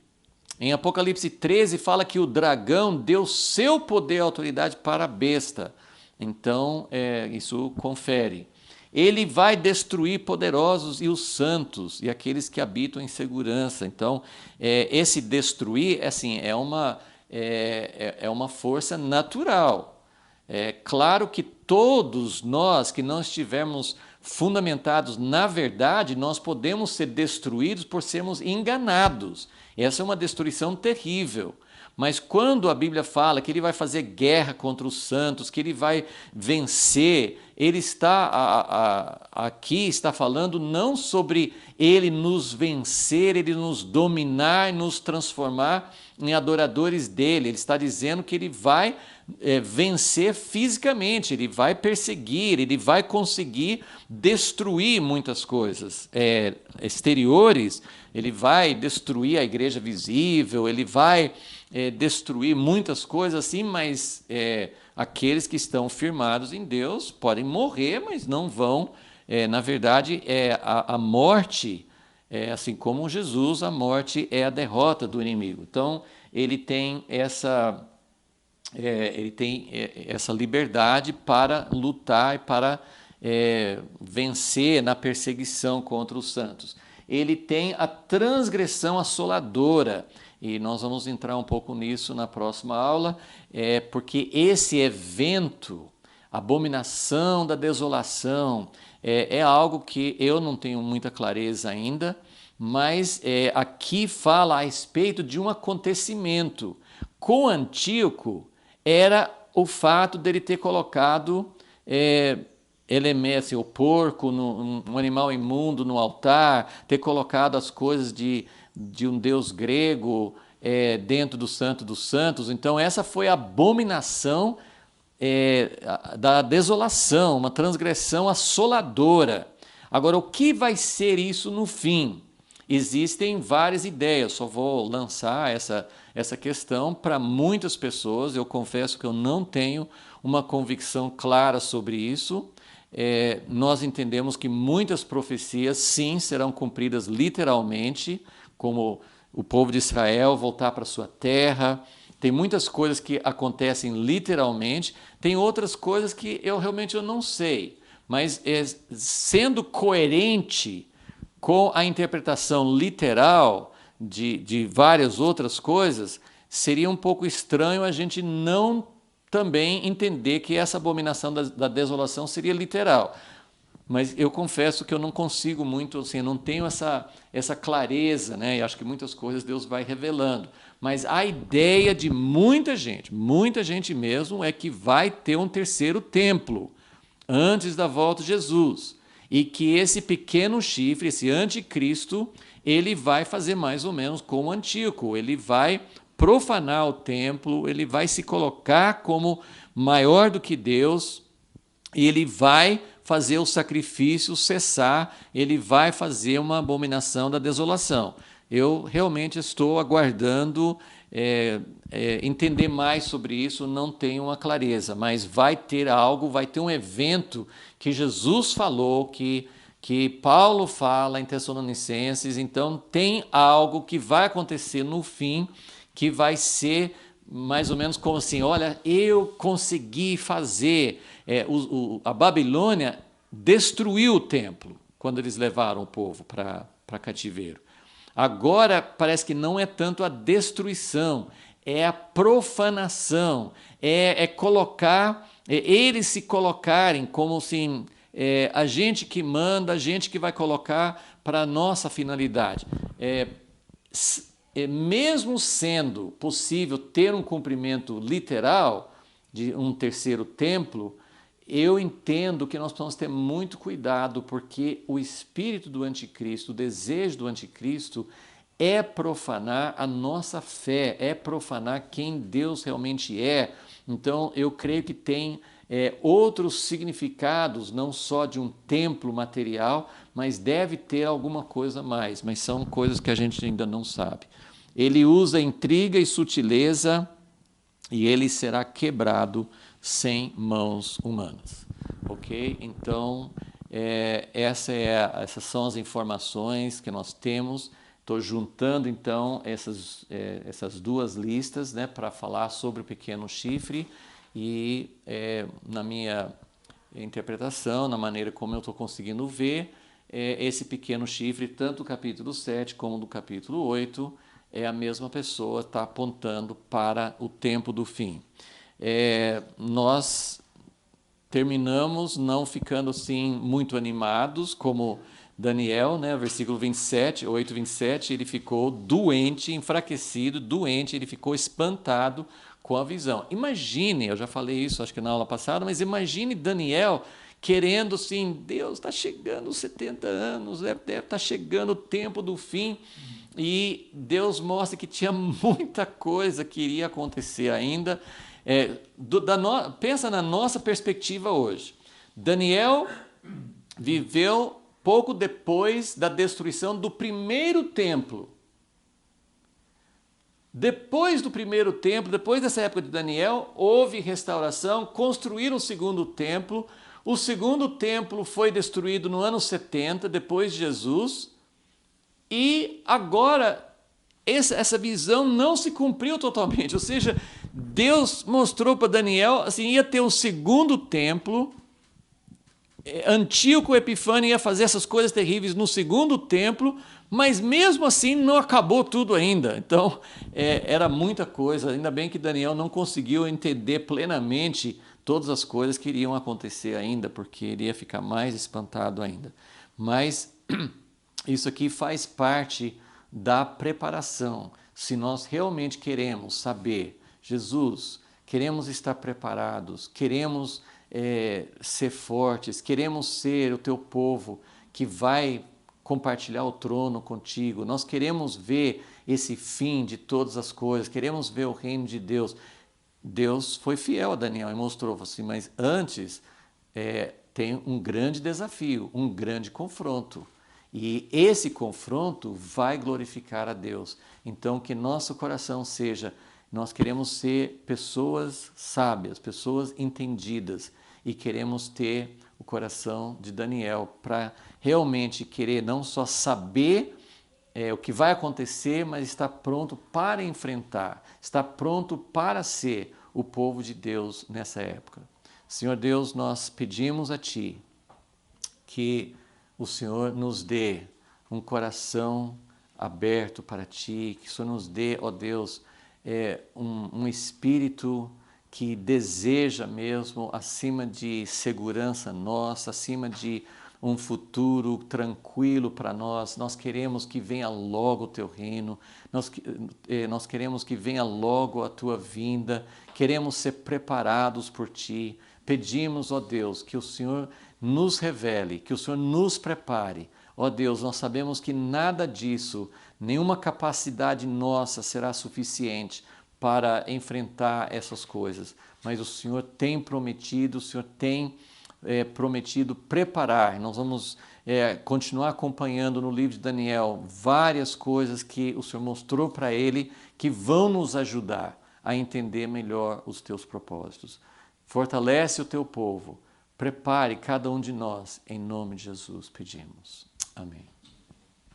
Em Apocalipse 13 fala que o dragão deu seu poder e autoridade para a besta. Então, isso confere. Ele vai destruir poderosos e os santos e aqueles que habitam em segurança. Então, esse destruir assim, é uma força natural. É claro que todos nós que não estivermos fundamentados na verdade, nós podemos ser destruídos por sermos enganados. Essa é uma destruição terrível. Mas quando a Bíblia fala que ele vai fazer guerra contra os santos, que ele vai vencer, ele aqui está falando não sobre ele nos vencer, ele nos dominar e nos transformar em adoradores dele. Ele está dizendo que ele vai vencer fisicamente, ele vai perseguir, ele vai conseguir destruir muitas coisas exteriores, ele vai destruir a igreja visível, ele vai destruir muitas coisas assim, mas aqueles que estão firmados em Deus podem morrer, mas não vão. Na verdade, a morte, assim como Jesus, a morte é a derrota do inimigo. Então, ele tem essa liberdade para lutar e para vencer na perseguição contra os santos. Ele tem a transgressão assoladora, e nós vamos entrar um pouco nisso na próxima aula, porque esse evento, abominação da desolação, é algo que eu não tenho muita clareza ainda, mas aqui fala a respeito de um acontecimento. Com Antíoco era o fato dele ter colocado o porco, um animal imundo no altar, ter colocado as coisas de um deus grego dentro do Santo dos Santos. Então essa foi a abominação da desolação, uma transgressão assoladora. Agora, o que vai ser isso no fim? Existem várias ideias, só vou lançar essa questão para muitas pessoas. Eu confesso que eu não tenho uma convicção clara sobre isso. Nós entendemos que muitas profecias, sim, serão cumpridas literalmente, como o povo de Israel voltar para sua terra. Tem muitas coisas que acontecem literalmente, tem outras coisas que eu realmente não sei. Mas sendo coerente com a interpretação literal de várias outras coisas, seria um pouco estranho a gente não também entender que essa abominação da desolação seria literal. Mas eu confesso que eu não consigo muito, assim, não tenho essa clareza, né? E acho que muitas coisas Deus vai revelando. Mas a ideia de muita gente mesmo, é que vai ter um terceiro templo antes da volta de Jesus. E que esse pequeno chifre, esse anticristo, ele vai fazer mais ou menos como Antíoco. Ele vai profanar o templo, ele vai se colocar como maior do que Deus, e ele vai fazer o sacrifício cessar, ele vai fazer uma abominação da desolação. Eu realmente estou aguardando entender mais sobre isso, não tenho uma clareza, mas vai ter algo, vai ter um evento que Jesus falou, que Paulo fala em Tessalonicenses, então tem algo que vai acontecer no fim, que vai ser mais ou menos como assim, olha, eu consegui fazer, a Babilônia destruiu o templo, quando eles levaram o povo para cativeiro. Agora parece que não é tanto a destruição, é a profanação, é colocar, eles se colocarem como assim, a gente que manda, a gente que vai colocar para a nossa finalidade. Mesmo sendo possível ter um cumprimento literal de um terceiro templo, eu entendo que nós precisamos ter muito cuidado, porque o espírito do anticristo, o desejo do anticristo é profanar a nossa fé, é profanar quem Deus realmente é. Então eu creio que tem outros significados, não só de um templo material, mas deve ter alguma coisa a mais, mas são coisas que a gente ainda não sabe. Ele usa intriga e sutileza, e ele será quebrado sem mãos humanas. Ok? Então, essas são as informações que nós temos. Estou juntando, então, essas duas listas, né, para falar sobre o pequeno chifre e, na minha interpretação, na maneira como eu estou conseguindo ver, esse pequeno chifre, tanto do capítulo 7 como do capítulo 8, é a mesma pessoa, está apontando para o tempo do fim. Nós terminamos não ficando assim muito animados, como Daniel, né, versículo 27, 8, 27, ele ficou doente, enfraquecido, doente, ele ficou espantado com a visão. Imagine, eu já falei isso acho que na aula passada, mas imagine Daniel querendo assim, Deus está chegando os 70 anos, deve estar chegando o tempo do fim, e Deus mostra que tinha muita coisa que iria acontecer ainda. Pensa na nossa perspectiva hoje. Daniel viveu pouco depois da destruição do primeiro templo. Depois do primeiro templo, depois dessa época de Daniel, houve restauração, construíram o segundo templo. O segundo templo foi destruído no ano 70, depois de Jesus. E agora, essa visão não se cumpriu totalmente. Ou seja, Deus mostrou para Daniel, assim, ia ter um segundo templo. Antíoco Epifânio ia fazer essas coisas terríveis no segundo templo, mas mesmo assim não acabou tudo ainda. Então, era muita coisa. Ainda bem que Daniel não conseguiu entender plenamente todas as coisas que iriam acontecer ainda, porque ele ia ficar mais espantado ainda. Mas isso aqui faz parte da preparação. Se nós realmente queremos saber, Jesus, queremos estar preparados, queremos ser fortes, queremos ser o teu povo que vai compartilhar o trono contigo, nós queremos ver esse fim de todas as coisas, queremos ver o reino de Deus. Deus foi fiel a Daniel e mostrou assim, mas antes tem um grande desafio, um grande confronto. E esse confronto vai glorificar a Deus. Então, que nosso coração seja, nós queremos ser pessoas sábias, pessoas entendidas, e queremos ter o coração de Daniel para realmente querer não só saber o que vai acontecer, mas estar pronto para enfrentar, estar pronto para ser o povo de Deus nessa época. Senhor Deus, nós pedimos a Ti que o Senhor nos dê um coração aberto para Ti, que o Senhor nos dê, ó Deus, um espírito que deseja mesmo, acima de segurança nossa, acima de um futuro tranquilo para nós. Nós queremos que venha logo o Teu reino, nós queremos que venha logo a Tua vinda, queremos ser preparados por Ti. Pedimos, ó Deus, que o Senhor nos revele, que o Senhor nos prepare. Ó Deus, nós sabemos que nada disso, nenhuma capacidade nossa será suficiente para enfrentar essas coisas, mas o Senhor tem prometido, o Senhor tem prometido preparar. Nós vamos continuar acompanhando no livro de Daniel várias coisas que o Senhor mostrou para ele que vão nos ajudar a entender melhor os teus propósitos. Fortalece o teu povo, prepare cada um de nós, em nome de Jesus pedimos. Amém.